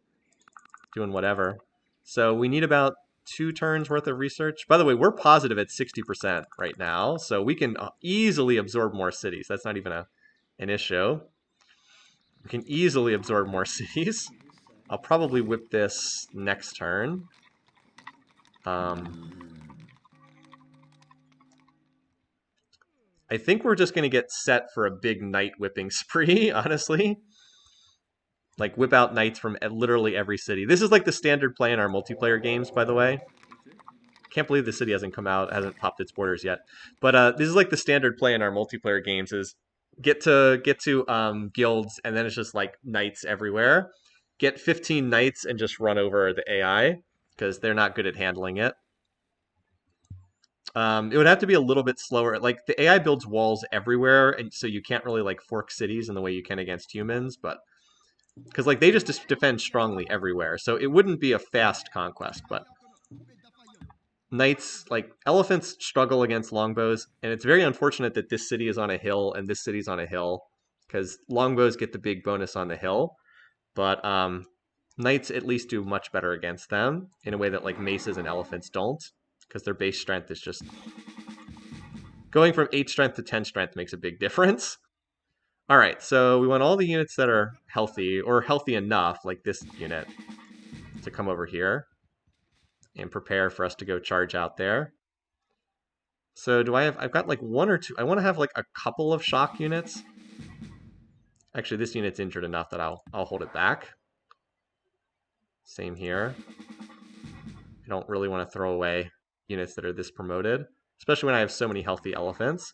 doing whatever. So we need about 2 turns worth of research. By the way, we're positive at 60% right now, so we can easily absorb more cities. That's not even an issue. We can easily absorb more cities. I'll probably whip this next turn. I think we're just going to get set for a big knight whipping spree, honestly. Like, whip out knights from literally every city. This is like the standard play in our multiplayer games, by the way. Can't believe the city hasn't come out, hasn't popped its borders yet. But this is like the standard play in our multiplayer games is get to guilds, and then it's just like knights everywhere. Get 15 knights and just run over the AI, because they're not good at handling it. It would have to be a little bit slower. Like, the AI builds walls everywhere, and so you can't really like fork cities in the way you can against humans, but because like they just defend strongly everywhere, so it wouldn't be a fast conquest. But knights, like elephants, struggle against longbows, and it's very unfortunate that this city is on a hill and this city's on a hill, because longbows get the big bonus on the hill, but knights at least do much better against them in a way that like maces and elephants don't, because their base strength is just going from 8 strength to 10 strength makes a big difference. All right, so we want all the units that are healthy, or healthy enough, like this unit, to come over here and prepare for us to go charge out there. So do I have, I've got like 1 or 2, I want to have like a couple of shock units. Actually, this unit's injured enough that I'll hold it back. Same here. I don't really want to throw away units that are this promoted, especially when I have so many healthy elephants.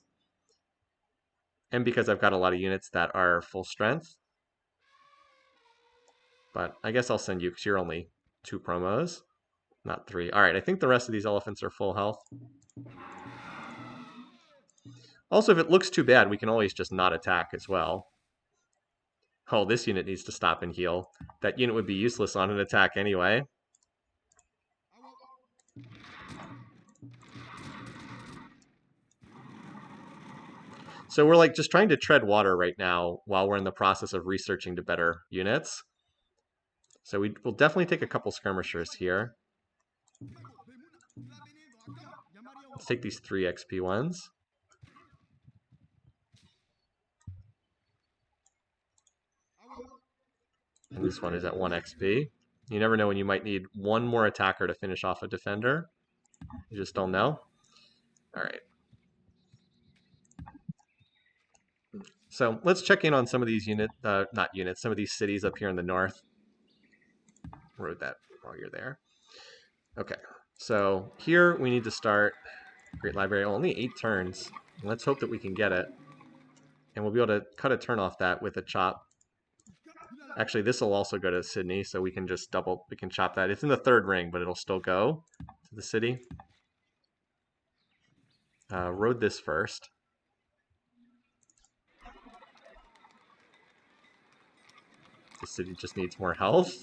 And because I've got a lot of units that are full strength. But I guess I'll send you because you're only 2 promos, not 3. All right, I think the rest of these elephants are full health. Also, if it looks too bad, we can always just not attack as well. Oh, this unit needs to stop and heal. That unit would be useless on an attack anyway. So we're like just trying to tread water right now while we're in the process of researching to better units. So we'll definitely take a couple skirmishers here. Let's take these 3 XP ones. And this one is at 1 XP. You never know when you might need 1 more attacker to finish off a defender. You just don't know. All right. So let's check in on some of these some of these cities up here in the north. Wrote that while you're there. Okay, so here we need to start Great Library. Only 8 turns. Let's hope that we can get it. And we'll be able to cut a turn off that with a chop. Actually, this will also go to Sydney, so we can just we can chop that. It's in the 3rd ring, but it'll still go to the city. Road this first. The city just needs more health.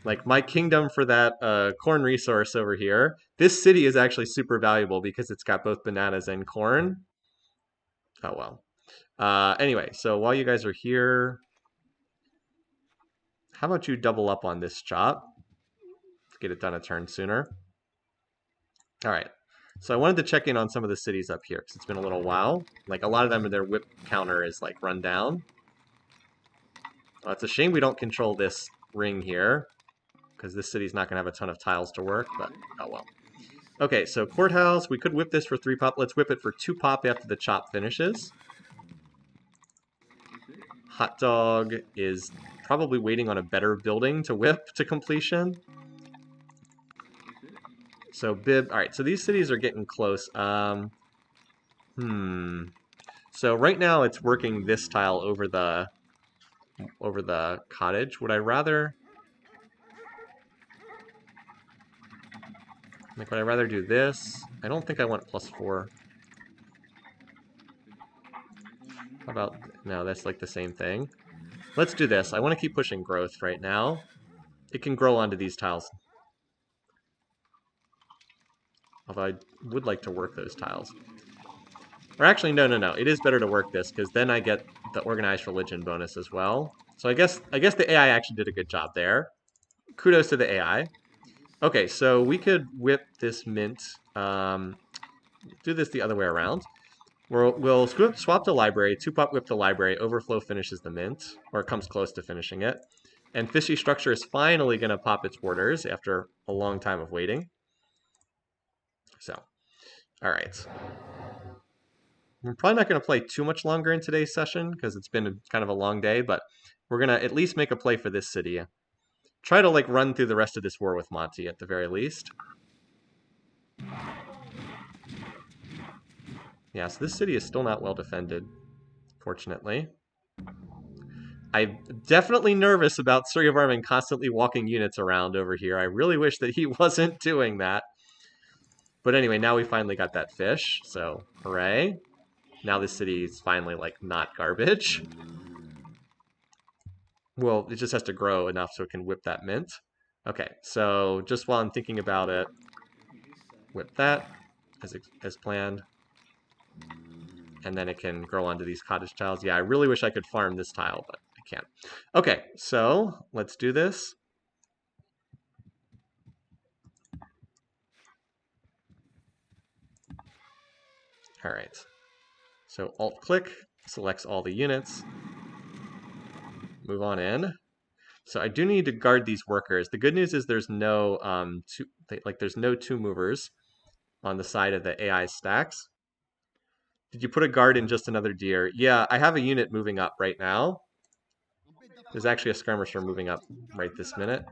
Like, my kingdom for that corn resource over here. This city is actually super valuable because it's got both bananas and corn. Oh, well. Anyway, so while you guys are here, how about you double up on this chop? Let's get it done a turn sooner. All right. So I wanted to check in on some of the cities up here because it's been a little while. Like, a lot of them, their whip counter is, like, run down. Well, it's a shame we don't control this ring here, because this city's not going to have a ton of tiles to work, but oh well. Okay, so courthouse, we could whip this for 3 pop. Let's whip it for 2 pop after the chop finishes. Hot dog is probably waiting on a better building to whip to completion. So bib, all right, so these cities are getting close. So right now it's working this tile over the cottage. Would I rather... Like, would I rather do this? I don't think I want +4. How about... No, that's like the same thing. Let's do this. I want to keep pushing growth right now. It can grow onto these tiles. Although I would like to work those tiles. Or actually, no. It is better to work this, because then I get the organized religion bonus as well. So I guess the AI actually did a good job there. Kudos to the AI. Okay, so we could whip this mint. Do this the other way around. We'll swap the library, 2-pop whip the library, overflow finishes the mint, or comes close to finishing it. And Fishy Structure is finally going to pop its borders after a long time of waiting. So, all right. We're probably not going to play too much longer in today's session because it's been kind of a long day, but we're going to at least make a play for this city. Try to like run through the rest of this war with Monty at the very least. Yeah, so this city is still not well defended, fortunately. I'm definitely nervous about Suryavarman constantly walking units around over here. I really wish that he wasn't doing that. But anyway, now we finally got that fish, so hooray. Now this city is finally, like, not garbage. Well, it just has to grow enough so it can whip that mint. Okay, so just while I'm thinking about it, whip that as planned. And then it can grow onto these cottage tiles. Yeah, I really wish I could farm this tile, but I can't. Okay, so let's do this. All right. So Alt-click selects all the units. Move on in. So I do need to guard these workers. The good news is there's no there's no 2-movers on the side of the AI stacks. Did you put a guard in just another deer? Yeah, I have a unit moving up right now. There's actually a skirmisher moving up right this minute.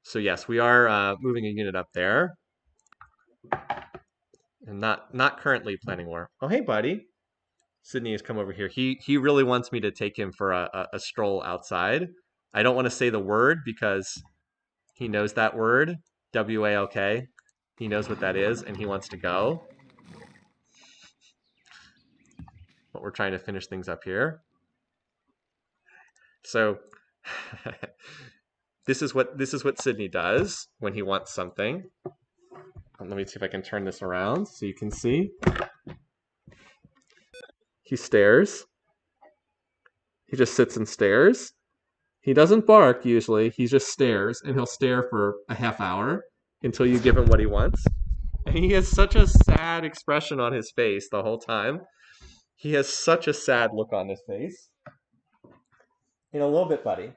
So yes, we are moving a unit up there. And not currently planning war. Oh, hey, buddy. Sydney has come over here. He really wants me to take him for a stroll outside. I don't want to say the word because he knows that word, W-A-L-K. He knows what that is, and he wants to go. But we're trying to finish things up here. So this is what Sydney does when he wants something. Let me see if I can turn this around so you can see. He stares. He just sits and stares. He doesn't bark usually. He just stares, and he'll stare for a half hour until you give him what he wants. And he has such a sad expression on his face the whole time. He has such a sad look on his face. In a little bit, buddy.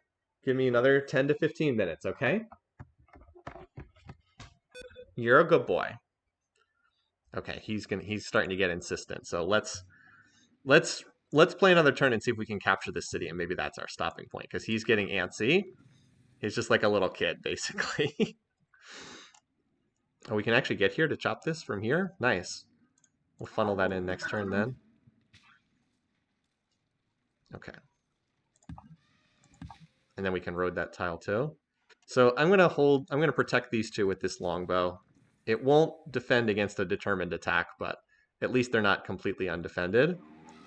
Give me another 10 to 15 minutes, okay? You're a good boy. Okay, he's starting to get insistent. So let's play another turn and see if we can capture this city, and maybe that's our stopping point, because he's getting antsy. He's just like a little kid, basically. Oh, we can actually get here to chop this from here? Nice. We'll funnel that in next turn then. Okay. And then we can road that tile too. So I'm gonna protect these two with this longbow. It won't defend against a determined attack, but at least they're not completely undefended.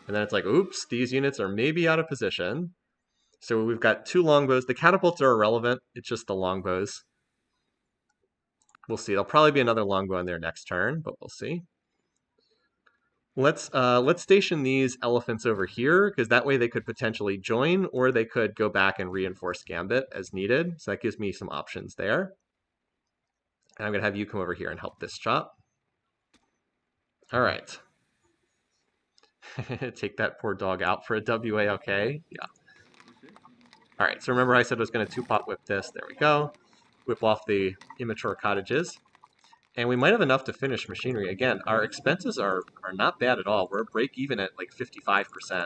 And then it's like, oops, these units are maybe out of position. So we've got 2 longbows. The catapults are irrelevant. It's just the longbows. We'll see. There'll probably be another longbow in there next turn, but we'll see. Let's station these elephants over here, because that way they could potentially join, or they could go back and reinforce Gambit as needed. So that gives me some options there. And I'm going to have you come over here and help this chop. All right. Take that poor dog out for a WALK. Yeah. All right, so remember I said I was going to 2-pot whip this. There we go. Whip off the immature cottages. And we might have enough to finish machinery. Again, our expenses are not bad at all. We're break even at like 55%.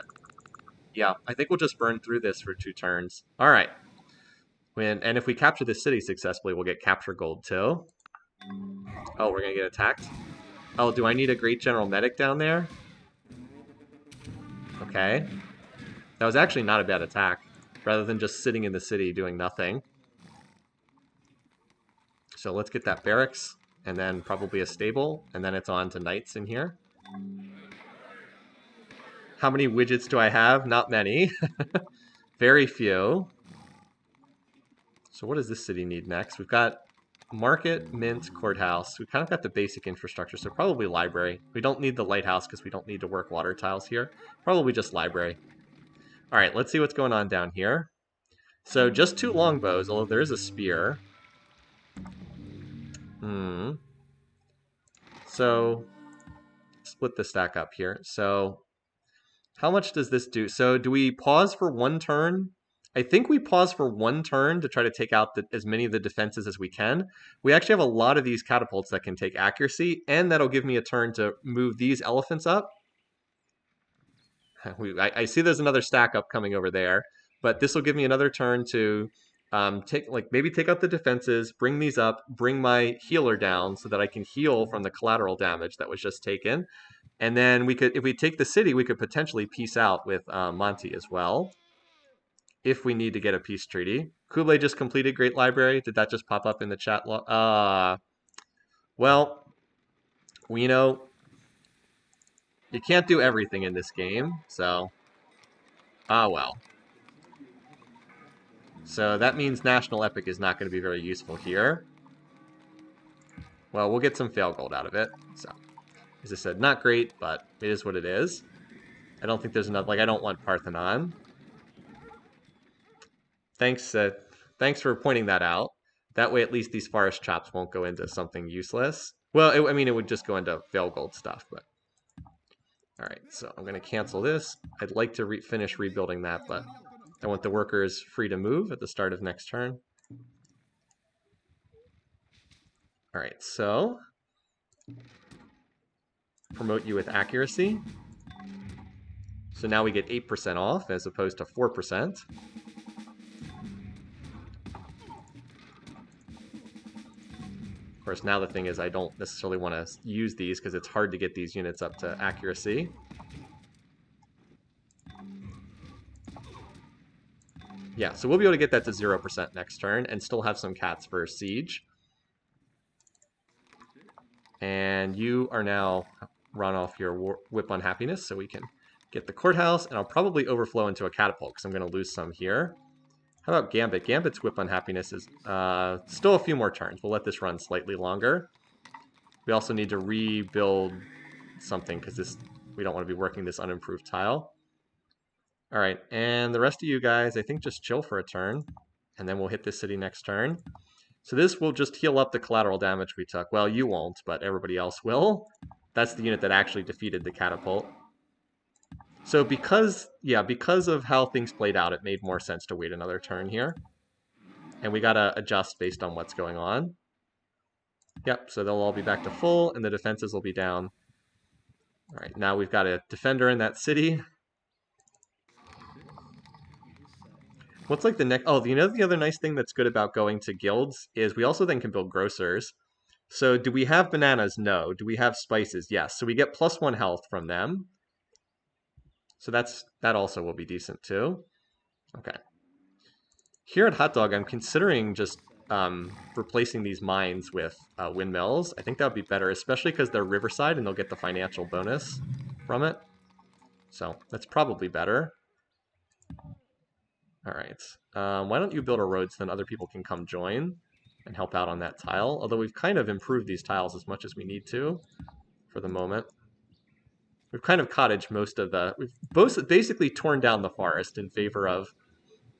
Yeah, I think we'll just burn through this for 2 turns. All right. And if we capture this city successfully, we'll get capture gold too. Oh, we're going to get attacked? Oh, do I need a great general medic down there? Okay. That was actually not a bad attack, rather than just sitting in the city doing nothing. So let's get that barracks, and then probably a stable, and then it's on to knights in here. How many widgets do I have? Not many. Very few. So what does this city need next? We've got market, mint, courthouse. We kind of got the basic infrastructure, so probably library. We don't need the lighthouse because we don't need to work water tiles here. Probably just library. All right, let's see what's going on down here. So just 2 longbows, although there is a spear. So split the stack up here. So how much does this do? So do we pause for 1 turn? I think we pause for 1 turn to try to take out as many of the defenses as we can. We actually have a lot of these catapults that can take accuracy, and that'll give me a turn to move these elephants up. I see there's another stack up coming over there, but this will give me another turn to maybe take out the defenses, bring these up, bring my healer down so that I can heal from the collateral damage that was just taken. And then we could, if we take the city, we could potentially peace out with Monty as well, if we need to get a peace treaty. Kublai just completed Great Library. Did that just pop up in the chat log? Well, you know, you can't do everything in this game, so well. So that means National Epic is not going to be very useful here. Well, we'll get some fail gold out of it. So, as I said, not great, but it is what it is. I don't think there's enough, like, I don't want Parthenon. Thanks for pointing that out. That way, at least these forest chops won't go into something useless. Well, I mean, it would just go into fail gold stuff, but... Alright, so I'm going to cancel this. I'd like to finish rebuilding that, but I want the workers free to move at the start of next turn. Alright, so... promote you with accuracy. So now we get 8% off as opposed to 4%. Of course, now the thing is I don't necessarily want to use these because it's hard to get these units up to accuracy. Yeah, so we'll be able to get that to 0% next turn and still have some cats for siege. And you are now run off your whip unhappiness, so we can get the courthouse, and I'll probably overflow into a catapult because I'm going to lose some here. How about Gambit? Gambit's whip unhappiness is still a few more turns. We'll let this run slightly longer. We also need to rebuild something because we don't want to be working this unimproved tile. All right, and the rest of you guys, I think just chill for a turn, and then we'll hit this city next turn. So this will just heal up the collateral damage we took. Well, you won't, but everybody else will. That's the unit that actually defeated the catapult. So because of how things played out, it made more sense to wait another turn here. And we gotta adjust based on what's going on. Yep, so they'll all be back to full, and the defenses will be down. All right, now we've got a defender in that city. What's like the next... Oh, you know the other nice thing that's good about going to guilds is we also then can build grocers. So do we have bananas? No. Do we have spices? Yes. So we get +1 health from them. So that also will be decent too. Okay. Here at Hot Dog, I'm considering just replacing these mines with windmills. I think that would be better, especially because they're riverside and they'll get the financial bonus from it. So that's probably better. All right. Why don't you build a road so then other people can come join and help out on that tile? Although we've kind of improved these tiles as much as we need to for the moment. We've kind of cottaged most of the... We've basically torn down the forest in favor of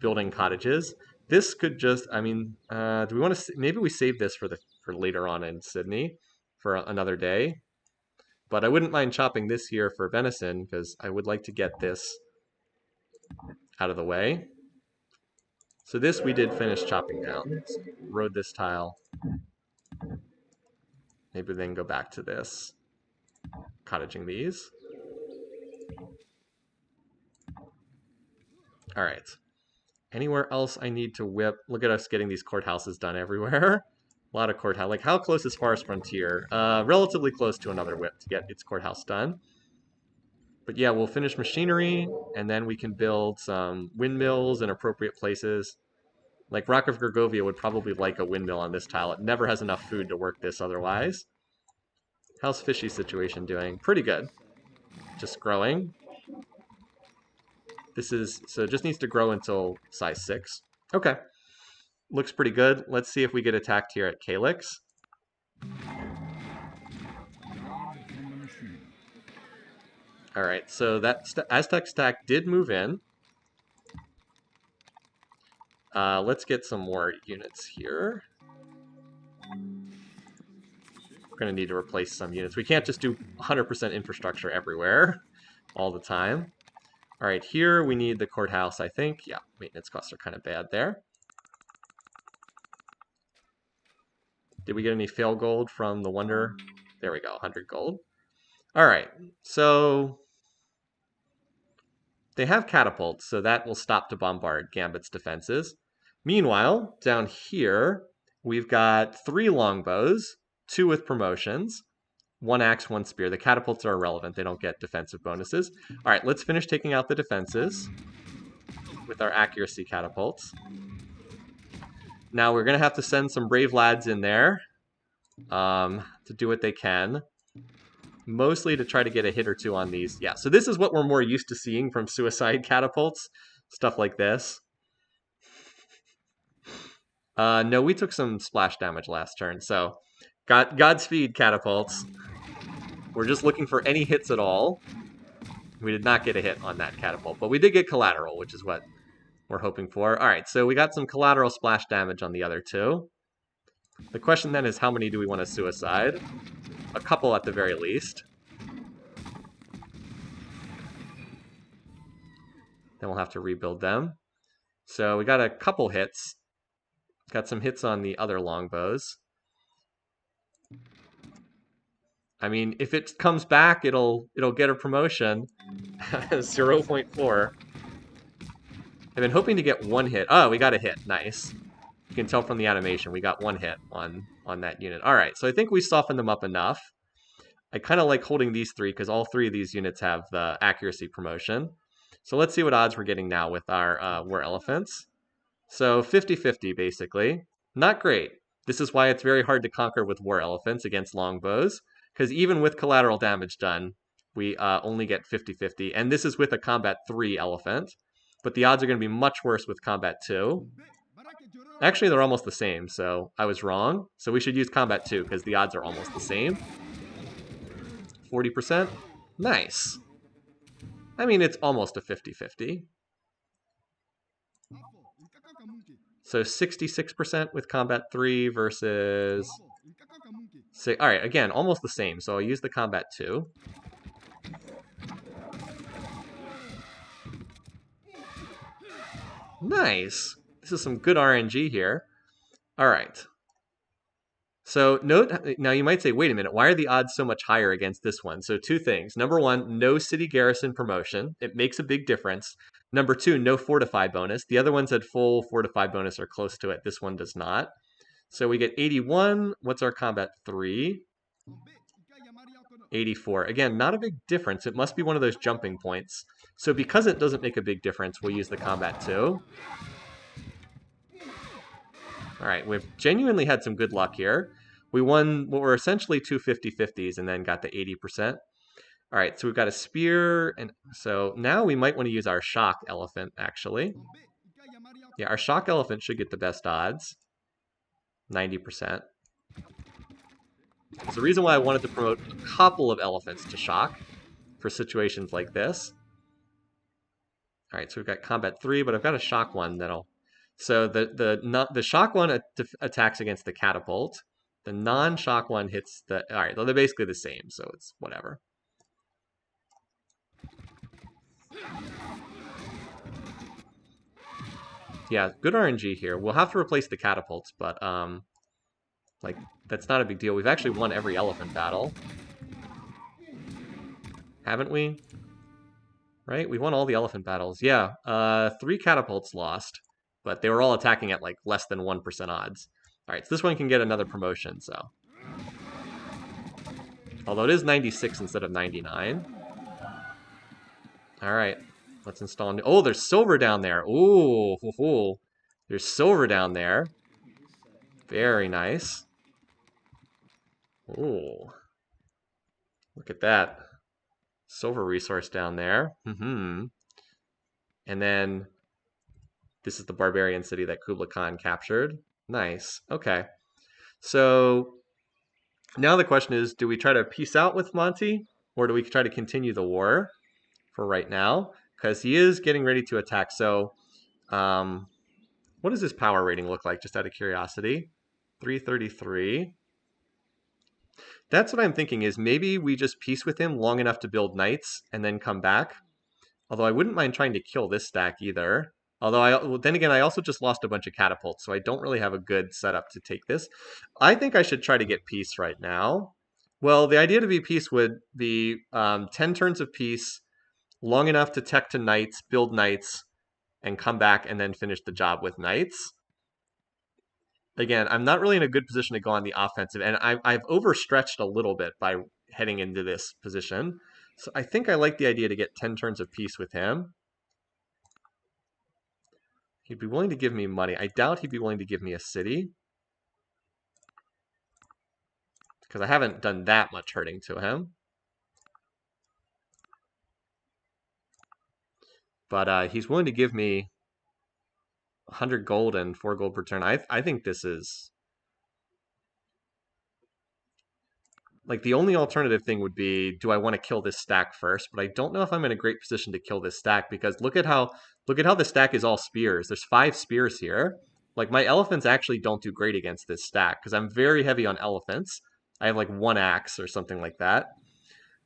building cottages. This could just... I mean, do we want to... Maybe we save this for later on in Sydney for another day. But I wouldn't mind chopping this here for venison because I would like to get this out of the way. So this we did finish chopping down. So road this tile. Maybe then go back to this. Cottaging these. All right. Anywhere else I need to whip? Look at us getting these courthouses done everywhere. A lot of courthouse. Like, how close is Forest Frontier? Relatively close to another whip to get its courthouse done. But yeah, we'll finish machinery, and then we can build some windmills in appropriate places. Like, Rock of Gergovia would probably like a windmill on this tile. It never has enough food to work this otherwise. How's Fishy's situation doing? Pretty good. Just growing. This is... So it just needs to grow until size 6. Okay. looks pretty good. Let's see if we get attacked here at Calyx. All right, so that Aztec stack did move in. Let's get some more units here. We're going to need to replace some units. We can't just do 100% infrastructure everywhere all the time. All right, here we need the courthouse, I think. Yeah, maintenance costs are kind of bad there. Did we get any fail gold from the Wonder? There we go, 100 gold. All right, so they have catapults, so that will stop to bombard Gambit's defenses. Meanwhile, down here, we've got 3 longbows, 2 with promotions, 1 axe, 1 spear. The catapults are irrelevant. They don't get defensive bonuses. All right, let's finish taking out the defenses with our accuracy catapults. Now we're going to have to send some brave lads in there to do what they can. Mostly to try to get a hit or 2 on these. Yeah, so this is what we're more used to seeing from suicide catapults. Stuff like this. No, we took some splash damage last turn, so Godspeed catapults. We're just looking for any hits at all. We did not get a hit on that catapult, but we did get collateral, which is what we're hoping for. All right, so we got some collateral splash damage on the other 2. The question then is, how many do we want to suicide? A couple at the very least. Then we'll have to rebuild them. So we got a couple hits. Got some hits on the other longbows. I mean, if it comes back, it'll get a promotion. 0.4. I've been hoping to get 1 hit. Oh, we got a hit. Nice. You can tell from the animation we got 1 hit on that unit. All right, so I think we softened them up enough. I kind of like holding these 3 because all 3 of these units have the accuracy promotion. So let's see what odds we're getting now with our war elephants. So 50-50 basically. Not great. This is why it's very hard to conquer with war elephants against longbows, because even with collateral damage done, we only get 50-50. And this is with a combat 3 elephant. But the odds are going to be much worse with combat 2. Actually, they're almost the same, so I was wrong. So we should use combat 2, because the odds are almost the same. 40%? Nice. I mean, it's almost a 50-50. So 66% with combat 3 versus... All right, again, almost the same. So I'll use the combat 2. Nice. This is some good RNG here. All right. So note, now you might say, wait a minute, why are the odds so much higher against this one? So 2 things. Number 1, no city garrison promotion. It makes a big difference. Number 2, no fortify bonus. The other ones had full fortify bonus or close to it. This one does not. So we get 81. What's our combat 3? 84. Again, not a big difference. It must be one of those jumping points. So because it doesn't make a big difference, we'll use the combat 2. All right, we've genuinely had some good luck here. We won what were essentially 2 50-50s and then got the 80%. All right, so we've got a spear, and so now we might want to use our shock elephant, actually. Yeah, our shock elephant should get the best odds. 90%. There's a reason why I wanted to promote a couple of elephants to shock for situations like this. All right, so we've got combat 3, but I've got a shock one that'll... So the shock one attacks against the catapult. The non-shock one hits the... All right, well, they're basically the same, so it's whatever. Yeah, good RNG here. We'll have to replace the catapults, but like, that's not a big deal. We've actually won every elephant battle. Haven't we? Right? We won all the elephant battles. Yeah, 3 catapults lost, but they were all attacking at like less than 1% odds. All right, so this one can get another promotion, so. Although it is 96 instead of 99. All right, let's install... Oh, there's silver down there. Ooh, there's silver down there. Very nice. Ooh. Look at that. Silver resource down there. And then This is the barbarian city that Kublai Khan captured. Nice. Okay. So now the question is, do we try to peace out with Monty, or do we try to continue the war for right now? Because he is getting ready to attack. So what does his power rating look like, just out of curiosity? 333. That's what I'm thinking, is maybe we just peace with him long enough to build knights and then come back. Although I wouldn't mind trying to kill this stack either. Although, then again, I also just lost a bunch of catapults, so I don't really have a good setup to take this. I think I should try to get peace right now. Well, the idea to be peace would be 10 turns of peace, long enough to tech to knights, build knights, and come back and then finish the job with knights. Again, I'm not really in a good position to go on the offensive, and I've overstretched a little bit by heading into this position. So I think I like the idea to get 10 turns of peace with him. He'd be willing to give me money. I doubt he'd be willing to give me a city, because I haven't done that much hurting to him. But he's willing to give me 100 gold and 4 gold per turn. I think this is... Like, the only alternative thing would be, do I want to kill this stack first? But I don't know if I'm in a great position to kill this stack, because look at how the stack is all spears. There's 5 spears here. Like, my elephants actually don't do great against this stack, because I'm very heavy on elephants. I have like 1 axe or something like that.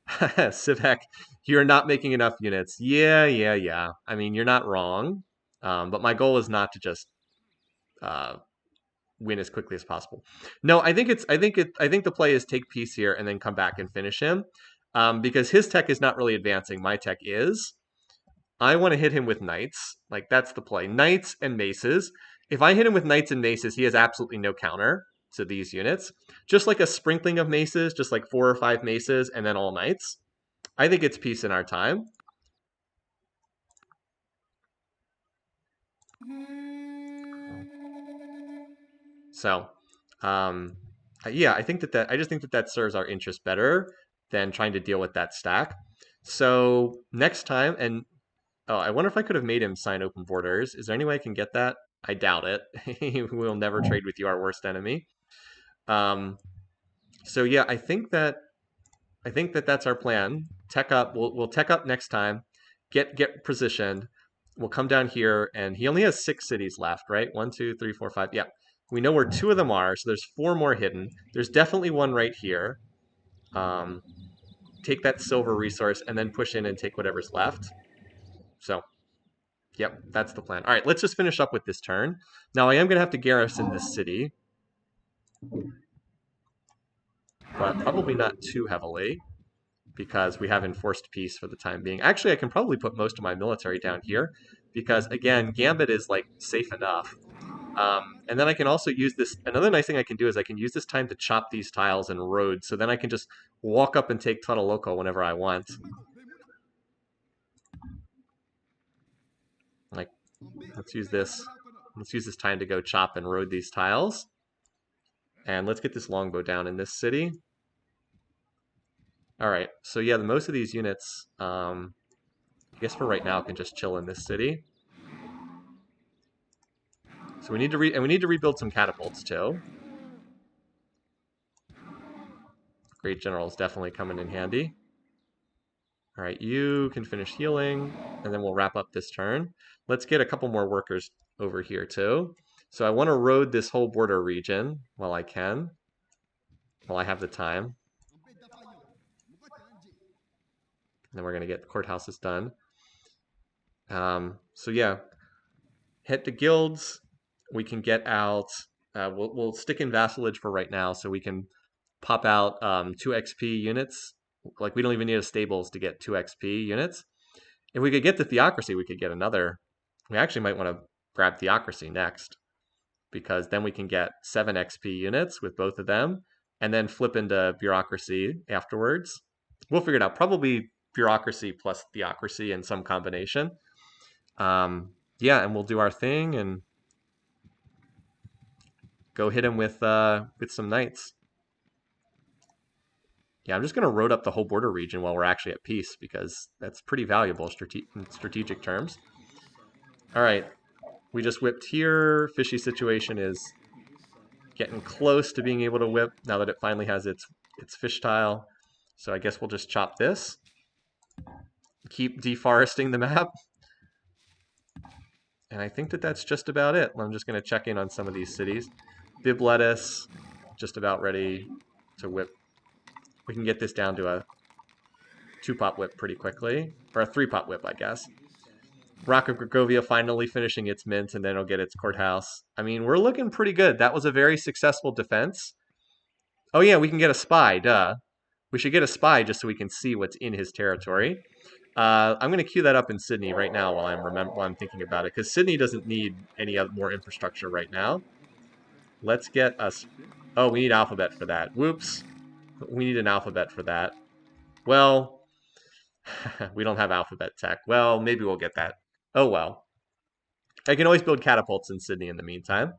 Civ4, you're not making enough units. Yeah. I mean, you're not wrong. But my goal is not to just win as quickly as possible. No, I think the play is take peace here and then come back and finish him, because his tech is not really advancing. My tech is. I want to hit him with knights. Like, that's the play. Knights and maces. If I hit him with knights and maces, he has absolutely no counter to these units. Just like a sprinkling of maces, just like 4 or 5 maces, and then all knights. I think it's peace in our time. So, yeah, I just think that serves our interest better than trying to deal with that stack. So next time, and oh, I wonder if I could have made him sign open borders. Is there any way I can get that? I doubt it. We'll never trade with you, our worst enemy. So yeah, I think that that's our plan. Tech up. We'll tech up next time. Get positioned. We'll come down here, and he only has 6 cities left, right? 1, 2, 3, 4, 5. Yeah, we know where 2 of them are. So there's 4 more hidden. There's definitely one right here. Take that silver resource and then push in and take whatever's left. So, yep, that's the plan. All right, let's just finish up with this turn. Now, I am going to have to garrison this city, but probably not too heavily, because we have enforced peace for the time being. Actually, I can probably put most of my military down here, because, again, Gambit is, like, safe enough. And then I can also use this. Another nice thing I can do is I can use this time to chop these tiles and roads, so then I can just walk up and take Tutaloco whenever I want. Like, let's use this time to go chop and road these tiles. And let's get this longbow down in this city. All right, so yeah, most of these units, I guess for right now, can just chill in this city. So we need to rebuild some catapults too. Great General is definitely coming in handy. All right, you can finish healing, and then we'll wrap up this turn. Let's get a couple more workers over here too. So I want to road this whole border region while I can, while I have the time. And then we're going to get the courthouses done. So yeah, hit the guilds. We can get out. We'll stick in vassalage for right now, so we can pop out 2 XP units. Like, we don't even need a stables to get 2 XP units. If we could get the theocracy, we could get another. We actually might want to grab theocracy next, because then we can get 7 XP units with both of them, and then flip into bureaucracy afterwards. We'll figure it out. Probably bureaucracy plus theocracy in some combination. Yeah, and we'll do our thing and go hit him with some knights. Yeah, I'm just going to road up the whole border region while we're actually at peace, because that's pretty valuable in strategic terms. All right. We just whipped here. Fishy situation is getting close to being able to whip now that it finally has its fish tile. So I guess we'll just chop this. Keep deforesting the map. And I think that that's just about it. I'm just going to check in on some of these cities. Bib lettuce, just about ready to whip. We can get this down to a 2-pot whip pretty quickly. Or a 3-pot whip, I guess. Rock of Gregovia finally finishing its mint, and then it'll get its courthouse. I mean, we're looking pretty good. That was a very successful defense. Oh yeah, we can get a spy, duh. We should get a spy just so we can see what's in his territory. I'm going to queue that up in Sydney right now while I'm thinking about it, because Sydney doesn't need any more infrastructure right now. Let's get us... Oh, we need alphabet for that. Whoops. We need an alphabet for that. Well, we don't have alphabet tech. Well, maybe we'll get that. Oh well. I can always build catapults in Sydney in the meantime.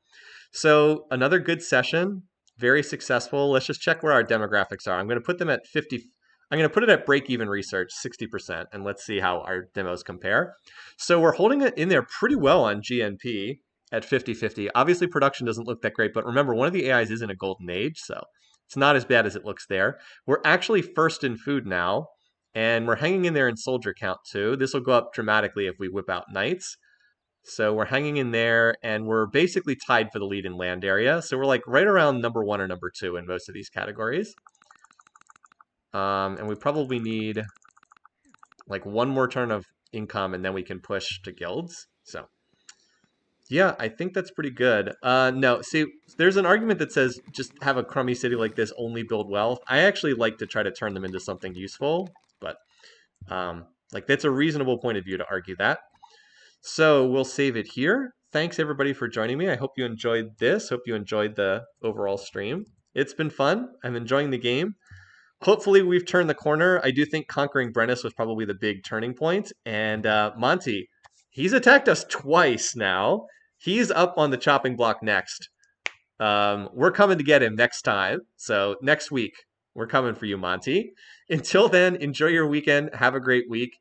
So another good session, very successful. Let's just check where our demographics are. I'm going to put them at 50. I'm going to put it at break-even research, 60%, and let's see how our demos compare. So we're holding it in there pretty well on GNP at 50-50. Obviously, production doesn't look that great, but remember, one of the AIs is in a golden age, so it's not as bad as it looks there. We're actually first in food now, and we're hanging in there in soldier count too. This will go up dramatically if we whip out knights. So we're hanging in there, and we're basically tied for the lead in land area. So we're like right around number 1 or number 2 in most of these categories. And we probably need like one more turn of income, and then we can push to guilds. So yeah, I think that's pretty good. No, see, there's an argument that says just have a crummy city like this, only build wealth. I actually like to try to turn them into something useful, but like that's a reasonable point of view to argue that. So we'll save it here. Thanks everybody for joining me. I hope you enjoyed this. Hope you enjoyed the overall stream. It's been fun. I'm enjoying the game. Hopefully we've turned the corner. I do think conquering Brennus was probably the big turning point. And Monty, he's attacked us twice now. He's up on the chopping block next. We're coming to get him next time. So next week, we're coming for you, Monty. Until then, enjoy your weekend. Have a great week.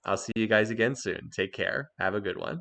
I'll see you guys again soon. Take care. Have a good one.